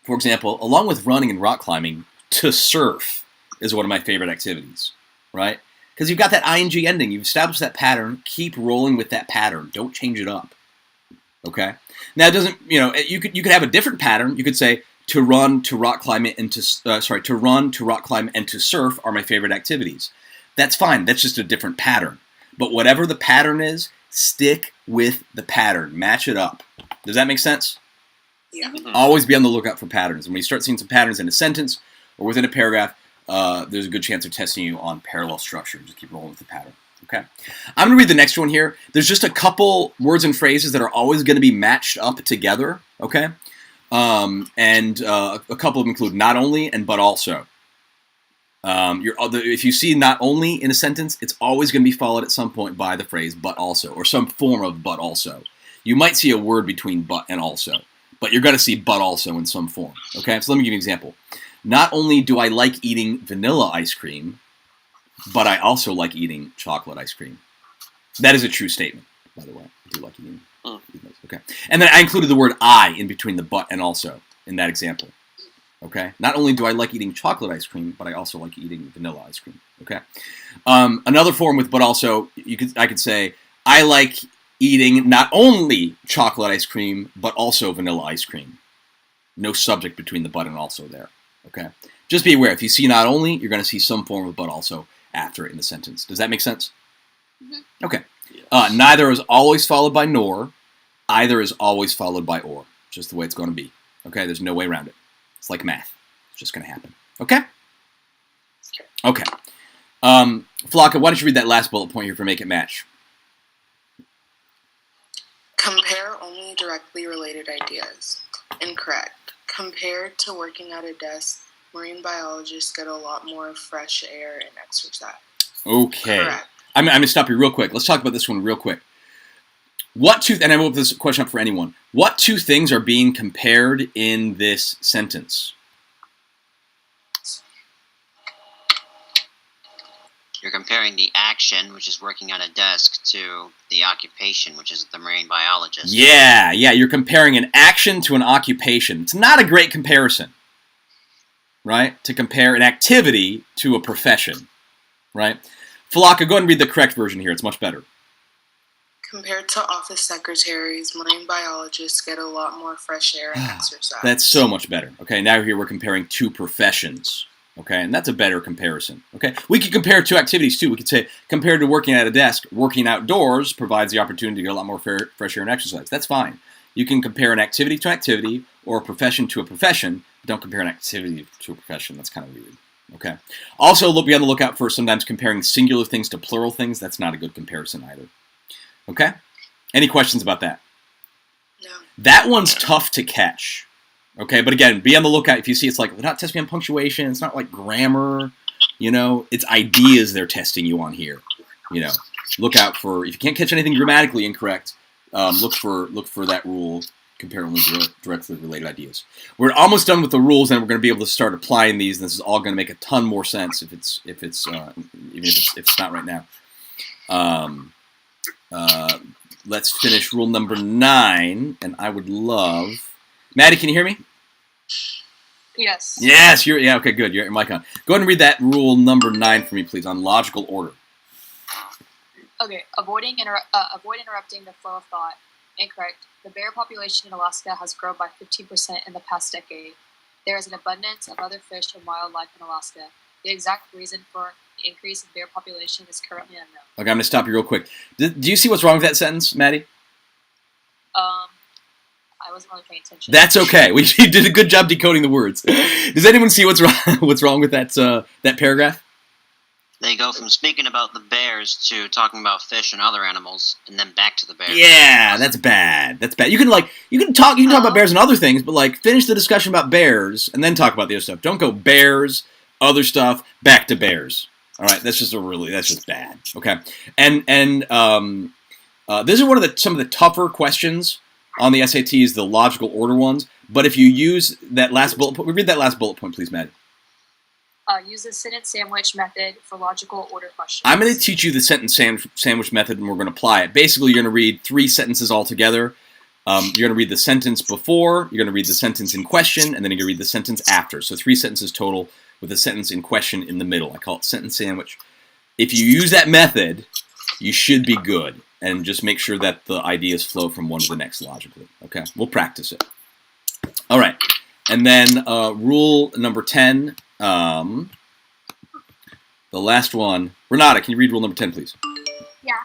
for example, along with running and rock climbing, to surf is one of my favorite activities, right? Because you've got that ing ending. You've established that pattern. Keep rolling with that pattern. Don't change it up, okay? Now, it doesn't, you could have a different pattern. You could say, to run, to rock climb, and to run, to rock climb, and to surf are my favorite activities. That's fine. That's just a different pattern. But whatever the pattern is, stick with the pattern. Match it up. Does that make sense? Yeah. Always be on the lookout for patterns. And when you start seeing some patterns in a sentence or within a paragraph, there's a good chance of testing you on parallel structure. Just keep rolling with the pattern. Okay. I'm going to read the next one here. There's just a couple words and phrases that are always going to be matched up together. Okay. And a couple of them include not only and but also. If you see not only in a sentence, it's always going to be followed at some point by the phrase but also, or some form of but also. You might see a word between but and also, but you're going to see but also in some form. Okay, so let me give you an example. Not only do I like eating vanilla ice cream, but I also like eating chocolate ice cream. That is a true statement, by the way. I do like eating. Okay, and then I included the word I in between the but and also in that example. Okay. Not only do I like eating chocolate ice cream, but I also like eating vanilla ice cream. Okay. Another form with but also, I could say I like eating not only chocolate ice cream, but also vanilla ice cream. No subject between the but and also there. Okay. Just be aware. If you see not only, you're going to see some form of but also after it in the sentence. Does that make sense? Mm-hmm. Okay. Yes. Neither is always followed by nor. Either is always followed by or. Just the way it's going to be. Okay. There's no way around it. It's like math. It's just going to happen. Okay? Okay. Falaka, why don't you read that last bullet point here for make it match? Compare only directly related ideas. Incorrect. Compared to working at a desk, marine biologists get a lot more fresh air and exercise. Okay. Correct. I'm going to stop you real quick. Let's talk about this one real quick. And I will put this question up for anyone. What two things are being compared in this sentence? You're comparing the action, which is working at a desk, to the occupation, which is the marine biologist. Yeah, you're comparing an action to an occupation. It's not a great comparison, right? To compare an activity to a profession, right? Falaka, go ahead and read the correct version here. It's much better. Compared to office secretaries, marine biologists get a lot more fresh air and exercise. That's so much better. Okay, now here we're comparing two professions. Okay, and that's a better comparison. Okay, we could compare two activities too. We could say, compared to working at a desk, working outdoors provides the opportunity to get a lot more fresh air and exercise. That's fine. You can compare an activity to activity or a profession to a profession, but don't compare an activity to a profession. That's kind of weird. Okay. Also, be on the lookout for sometimes comparing singular things to plural things. That's not a good comparison either. Okay? Any questions about that? No. That one's tough to catch. Okay, but again, be on the lookout. If you see it's like, they're not testing on punctuation, it's not like grammar, it's ideas they're testing you on here. Look out for, if you can't catch anything grammatically incorrect, look for that rule, compare only directly related ideas. We're almost done with the rules, and we're going to be able to start applying these, and this is all going to make a ton more sense if it's even if it's not right now. Let's finish rule number 9, and I would love... Maddie, can you hear me? Yes. Yes, okay, good. You're your mic on. Go ahead and read that rule number 9 for me, please, on logical order. Okay, avoiding interrupting the flow of thought. Incorrect. The bear population in Alaska has grown by 15% in the past decade. There is an abundance of other fish and wildlife in Alaska. The exact reason for the increase in bear population is currently unknown. Okay, I'm going to stop you real quick. Do you see what's wrong with that sentence, Maddie? I wasn't really paying attention. That's okay. You did a good job decoding the words. Does anyone see what's wrong with that paragraph? They go from speaking about the bears to talking about fish and other animals, and then back to the bears. Yeah, that's bad. That's bad. You can talk about bears and other things, but finish the discussion about bears and then talk about the other stuff. Don't go bears, other stuff, back to bears. All right, that's just bad. Okay, and these are some of the tougher questions on the SATs, the logical order ones. But if you use that last bullet point, read that last bullet point, please, Matt. Use the sentence sandwich method for logical order questions. I'm going to teach you the sentence sandwich method, and we're going to apply it. Basically, you're going to read 3 sentences all together. You're going to read the sentence before, you're going to read the sentence in question, and then you're going to read the sentence after. So 3 sentences total with a sentence in question in the middle. I call it sentence sandwich. If you use that method, you should be good. And just make sure that the ideas flow from one to the next logically. Okay? We'll practice it. All right. And then rule number 10. The last one. Renata, can you read rule number 10, please? Yeah.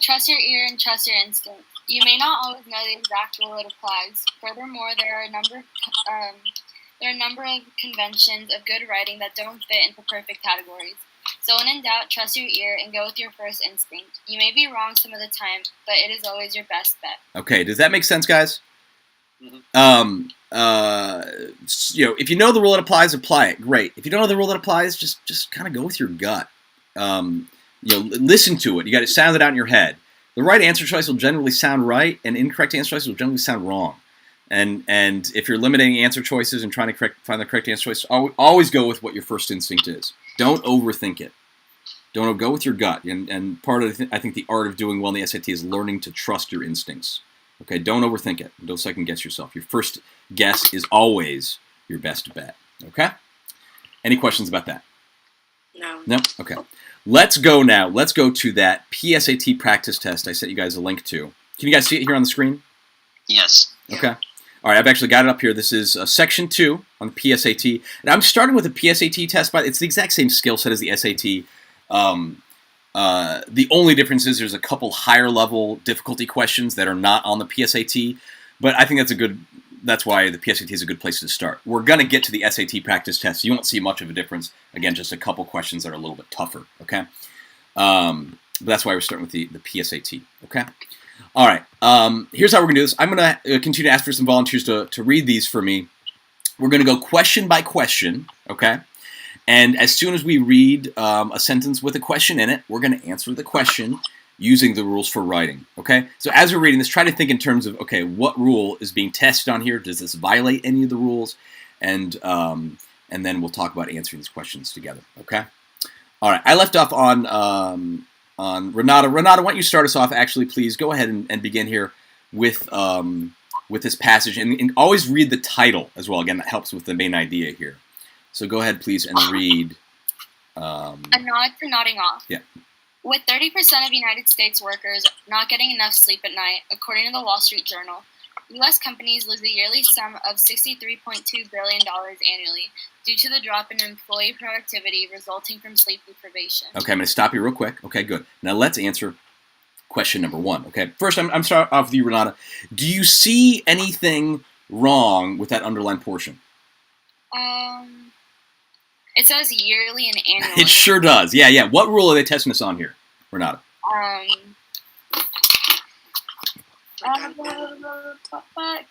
Trust your ear and trust your instinct. You may not always know the exact rule it applies. Furthermore, there are a number of conventions of good writing that don't fit into perfect categories. So when in doubt, trust your ear and go with your first instinct. You may be wrong some of the time, but it is always your best bet. Okay, does that make sense, guys? Mm-hmm. If you know the rule that applies, apply it. Great. If you don't know the rule that applies, just kind of go with your gut. Listen to it. You got to sound it out in your head. The right answer choice will generally sound right, and incorrect answer choice will generally sound wrong. And if you're limiting answer choices and trying to find the correct answer choice, always go with what your first instinct is. Don't overthink it. Don't go with your gut. And part of I think the art of doing well in the SAT is learning to trust your instincts. Okay, don't overthink it. Don't second guess yourself. Your first guess is always your best bet. Okay? Any questions about that? No. No? Okay. Let's go now. Let's go to that PSAT practice test I sent you guys a link to. Can you guys see it here on the screen? Yes. Okay. All right, I've actually got it up here. This is section 2 on the PSAT. And I'm starting with the PSAT test, but it's the exact same skill set as the SAT. The only difference is there's a couple higher level difficulty questions that are not on the PSAT, but I think that's why the PSAT is a good place to start. We're going to get to the SAT practice test. You won't see much of a difference. Again, just a couple questions that are a little bit tougher, okay? But that's why we're starting with the PSAT, okay? All right. Here's how we're going to do this. I'm going to continue to ask for some volunteers to read these for me. We're going to go question by question, okay? And as soon as we read a sentence with a question in it, we're going to answer the question using the rules for writing, okay? So as we're reading this, try to think in terms of, okay, what rule is being tested on here? Does this violate any of the rules? And then we'll talk about answering these questions together, okay? All right. I left off on Renata. Renata, why don't you start us off? Actually, please go ahead and begin here with this passage, and always read the title as well. Again, that helps with the main idea here. So go ahead, please, and read. A nod for nodding off. Yeah. With 30% of United States workers not getting enough sleep at night, according to the Wall Street Journal, U.S. companies lose a yearly sum of $63.2 billion annually due to the drop in employee productivity resulting from sleep deprivation. Okay, I'm going to stop you real quick. Okay, good. Now let's answer question number 1. Okay, first I'm starting off with you, Renata. Do you see anything wrong with that underlined portion? It says yearly and annually. It sure does. Yeah. What rule are they testing us on here, Renata?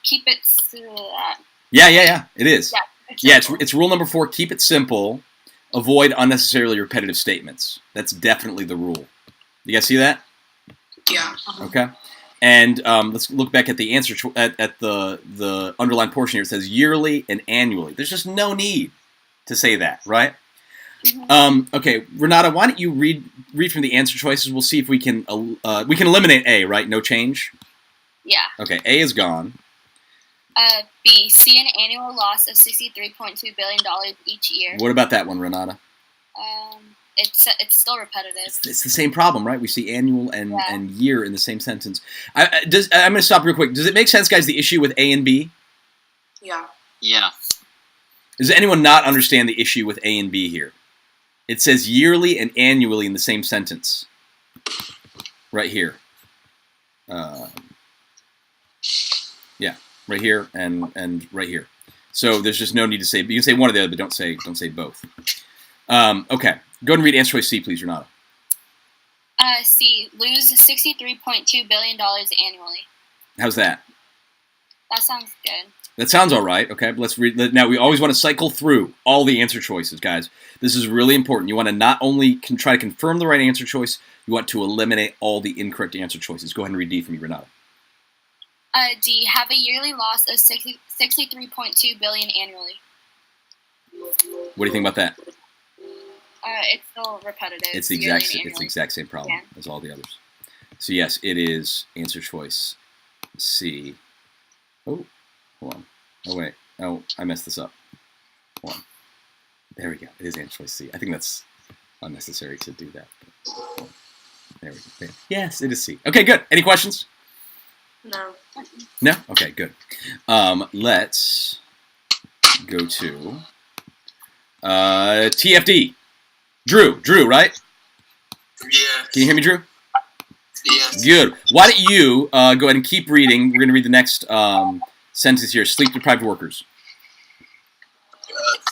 Keep it. Yeah. It is. Yeah, it's rule number 4. Keep it simple. Avoid unnecessarily repetitive statements. That's definitely the rule. You guys see that? Yeah. Okay. And let's look back at the answer at the underlined portion here. It says yearly and annually. There's just no need to say that, right? Mm-hmm. Okay, Renata, why don't you read from the answer choices? We'll see if we can eliminate A, right? No change. Yeah. Okay, A is gone. B. See an annual loss of $63.2 billion each year. What about that one, Renata? It's still repetitive. It's the same problem, right? We see annual and year in the same sentence. I'm going to stop real quick. Does it make sense, guys, the issue with A and B? Yeah. Yeah. Does anyone not understand the issue with A and B here? It says yearly and annually in the same sentence. Right here. Yeah, right here and right here. So there's just no need to say, you can say one or the other, but don't say both. Okay, go ahead and read answer choice C, please, Renata. C. Lose $63.2 billion annually. How's that? That sounds good. That sounds all right. Okay, but let's read. Now, we always want to cycle through all the answer choices, guys. This is really important. You want to not only try to confirm the right answer choice, you want to eliminate all the incorrect answer choices. Go ahead and read D for me, Renata. D. Have a yearly loss of $63.2 billion annually. What do you think about that? It's still repetitive. It's the exact same problem as all the others. So yes, it is answer choice C. Oh, hold on. Oh wait. Oh, I messed this up. Hold on. There we go. It is answer choice C. I think that's unnecessary to do that. But, there we go. There. Yes, it is C. Okay, good. Any questions? No. No? Okay, good. Let's go to TFD. Drew, right? Yeah. Can you hear me, Drew? Yes. Good. Why don't you go ahead and keep reading? We're going to read the next sentence here. Sleep-deprived workers.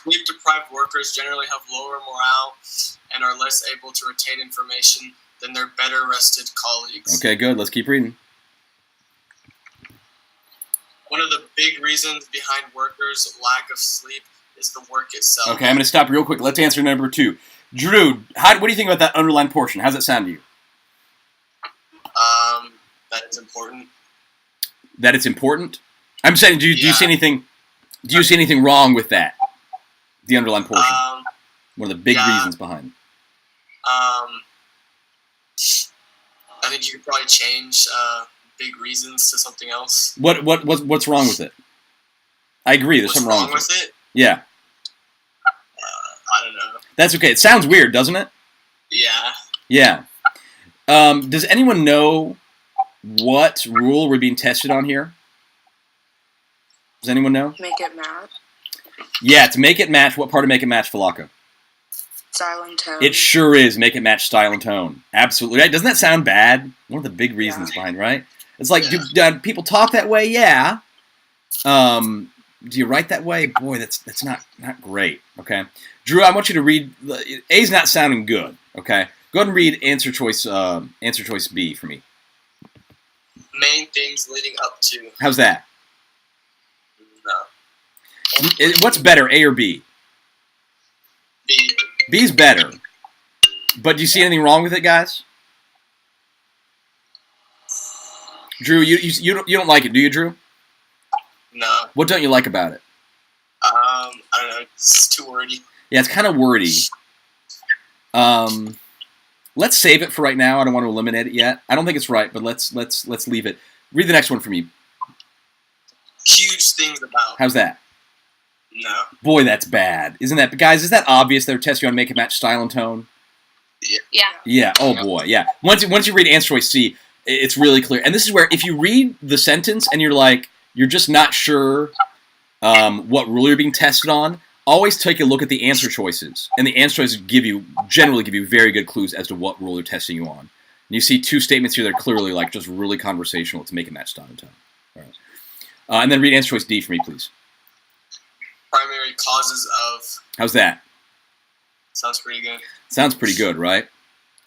Sleep-deprived workers generally have lower morale and are less able to retain information than their better-rested colleagues. Okay, good. Let's keep reading. One of the big reasons behind workers' lack of sleep is the work itself. Okay, I'm going to stop real quick. Let's answer number 2. Drew, what do you think about that underlined portion? How's that sound to you? That it's important. That it's important? I'm saying, do you see anything? Do you see anything wrong with that? The underlined portion. One of the big reasons behind. I think you could probably change big reasons to something else. What's wrong with it? I agree. There's something wrong with it. Yeah. I don't know. That's okay. It sounds weird, doesn't it? Yeah. Yeah. Does anyone know what rule we're being tested on here? Does anyone know? Make it match. Yeah, to make it match. What part of make it match, Falaka? Style and tone. It sure is make it match style and tone. Absolutely. Right? Doesn't that sound bad? One of the big reasons behind, right? It's like, do people talk that way? Yeah. Do you write that way? Boy, that's not great. Okay, Drew, I want you to read. A's not sounding good. Okay, go ahead and read answer choice B for me. Main things leading up to. How's that? No. What's better, A or B? B. B's better. But do you see anything wrong with it, guys? Drew, you don't like it, do you, Drew? No. What don't you like about it? I don't know. It's too wordy. Yeah, it's kind of wordy. Let's save it for right now. I don't want to eliminate it yet. I don't think it's right, but let's leave it. Read the next one for me. Huge things about. How's that? No. Boy, that's bad. Isn't that, guys, is that obvious they're testing you on make it match style and tone? Yeah. Yeah, oh boy, yeah. Once you read answer choice C, it's really clear. And this is where if you read the sentence and you're just not sure what rule you're being tested on, always take a look at the answer choices. And the answer choices generally give you very good clues as to what rule they're testing you on. And you see two statements here that are clearly like just really conversational to make it match style and tone. All right. And then read answer choice D for me, please. Primary causes of. How's that? Sounds pretty good. Sounds pretty good, right?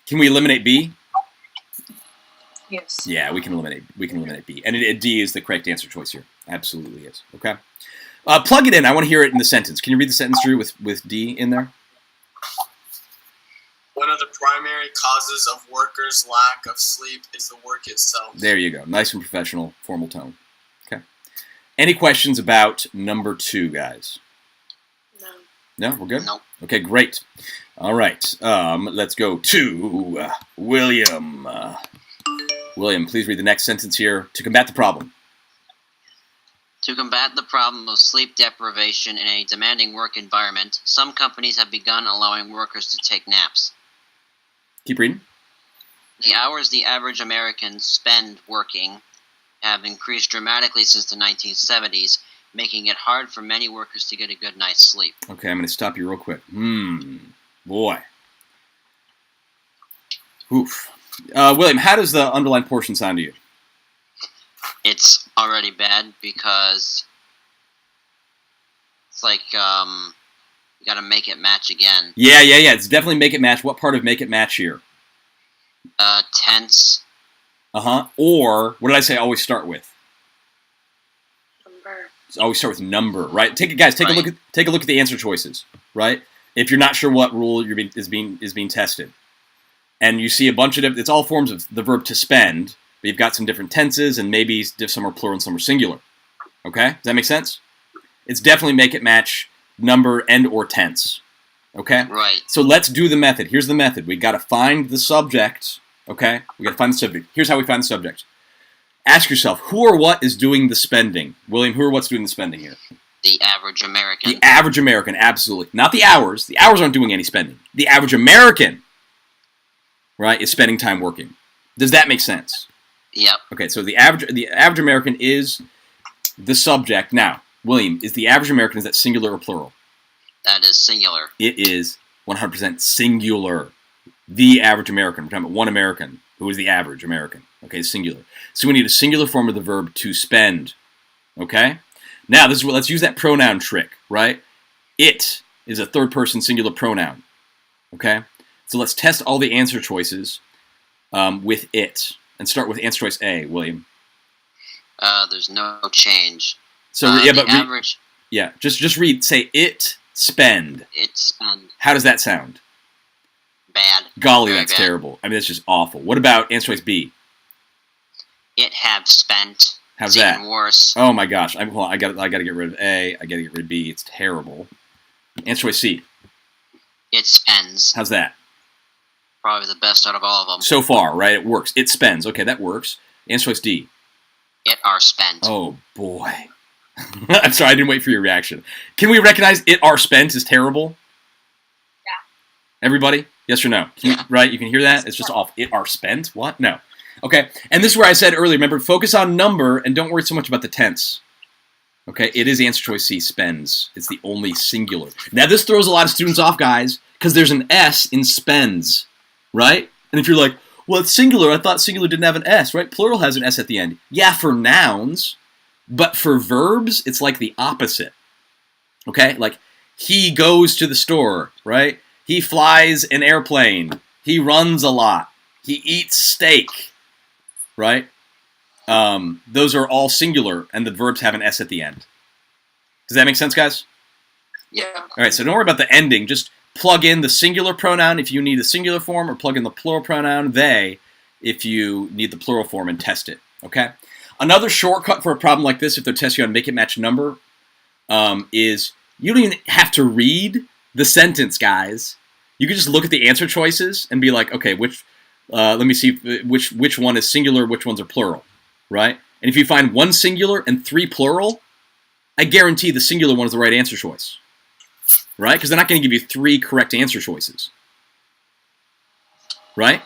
Can we eliminate B? Yes. Yeah, we can eliminate B. And D is the correct answer choice here. Absolutely is. Okay. Plug it in. I want to hear it in the sentence. Can you read the sentence, Drew, with D in there? One of the primary causes of workers' lack of sleep is the work itself. There you go. Nice and professional, formal tone. Okay. Any questions about number 2, guys? No, we're good? No. Okay, great. All right. Let's go to William. William, please read the next sentence here. To combat the problem. To combat the problem of sleep deprivation in a demanding work environment, some companies have begun allowing workers to take naps. Keep reading. The hours the average American spend working have increased dramatically since the 1970s, making it hard for many workers to get a good night's sleep. Okay, I'm going to stop you real quick. Boy. Oof. William, how does the underlined portion sound to you? It's already bad because it's like you gotta make it match again. Yeah. It's definitely make it match. What part of make it match here? Tense. Or, what did I say always start with? Number. Always start with number, right? Take a look at the answer choices, right? If you're not sure what rule is being tested, and you see a bunch of it's all forms of the verb to spend, but you've got some different tenses, and maybe some are plural and some are singular. Okay, does that make sense? It's definitely make it match number and or tense. Okay, Right. So let's do the method. Here's the method. We got to find the subject. Okay, we got to find the subject. Here's how we find the subject. Ask yourself, who or what is doing the spending? William, who or what's doing the spending here? The average American. The average American, absolutely. Not the hours. The hours aren't doing any spending. The average American, right, is spending time working. Does that make sense? Yep. Okay, so the average American is the subject. Now, William, is the average American, is that singular or plural? That is singular. It is 100% singular. The average American. We're talking about one American, who is the average American. Okay, singular. So we need a singular form of the verb to spend. Okay? Now, let's use that pronoun trick, right? It is a third person singular pronoun. Okay? So let's test all the answer choices with it. And start with answer choice A, William. There's no change. So average. Just read. Say it spend. It spend. How does that sound? Bad. Golly, Very that's bad. terrible. I mean, that's just awful. What about answer choice B? It have spent. How's it's that? even worse. Oh my gosh! I got to get rid of A. I got to get rid of B. It's terrible. Answer choice C. It spends. How's that? Probably the best out of all of them. So far, right? It works. It spends. Okay, that works. Answer choice D. It are spent. Oh boy. I'm sorry, I didn't wait for your reaction. Can we recognize it are spent is terrible? Yeah. Everybody? Yes or no? Right? You can hear that? It's just off. It are spent? What? No. Okay. And this is where I said earlier, remember, focus on number and don't worry so much about the tense. Okay? It is answer choice C, spends. It's the only singular. Now, this throws a lot of students off, guys, because there's an S in spends, right? And if you're like, well, it's singular. I thought singular didn't have an S, right? Plural has an S at the end. Yeah, for nouns, but for verbs, it's like the opposite. Okay? Like, he goes to the store, right? He flies an airplane. He runs a lot. He eats steak, right? those are all singular, and the verbs have an S at the end. Does that make sense, guys? Yeah. All right, so don't worry about the ending. Just plug in the singular pronoun if you need the singular form, or plug in the plural pronoun, they, if you need the plural form, and test it, okay? Another shortcut for a problem like this, if they're testing you on make it match number, is you don't even have to read the sentence, guys. You can just look at the answer choices and be like, okay, let me see which one is singular, which ones are plural, right? And if you find one singular and 3 plural, I guarantee the singular one is the right answer choice, right? Because they're not going to give you 3 correct answer choices, right?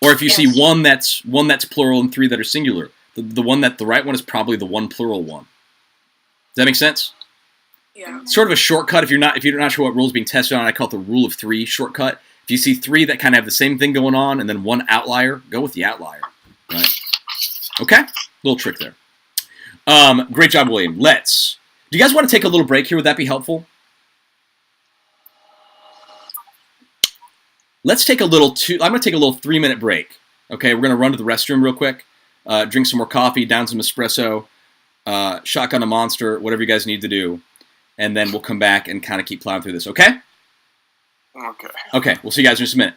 Or if you see one that's plural and 3 that are singular, the right one is probably the one plural one. Does that make sense? Yeah. Sort of a shortcut if you're not sure what rule is being tested on. I call it the rule of 3 shortcut. If you see 3 that kind of have the same thing going on and then 1 outlier, go with the outlier. Right? Okay? Little trick there. Great job, William. Do you guys want to take a little break here? Would that be helpful? Let's take I'm going to take a little 3-minute break. Okay, we're going to run to the restroom real quick, drink some more coffee, down some espresso, shotgun a Monster, whatever you guys need to do. And then we'll come back and kind of keep plowing through this, okay? Okay. Okay, we'll see you guys in just a minute.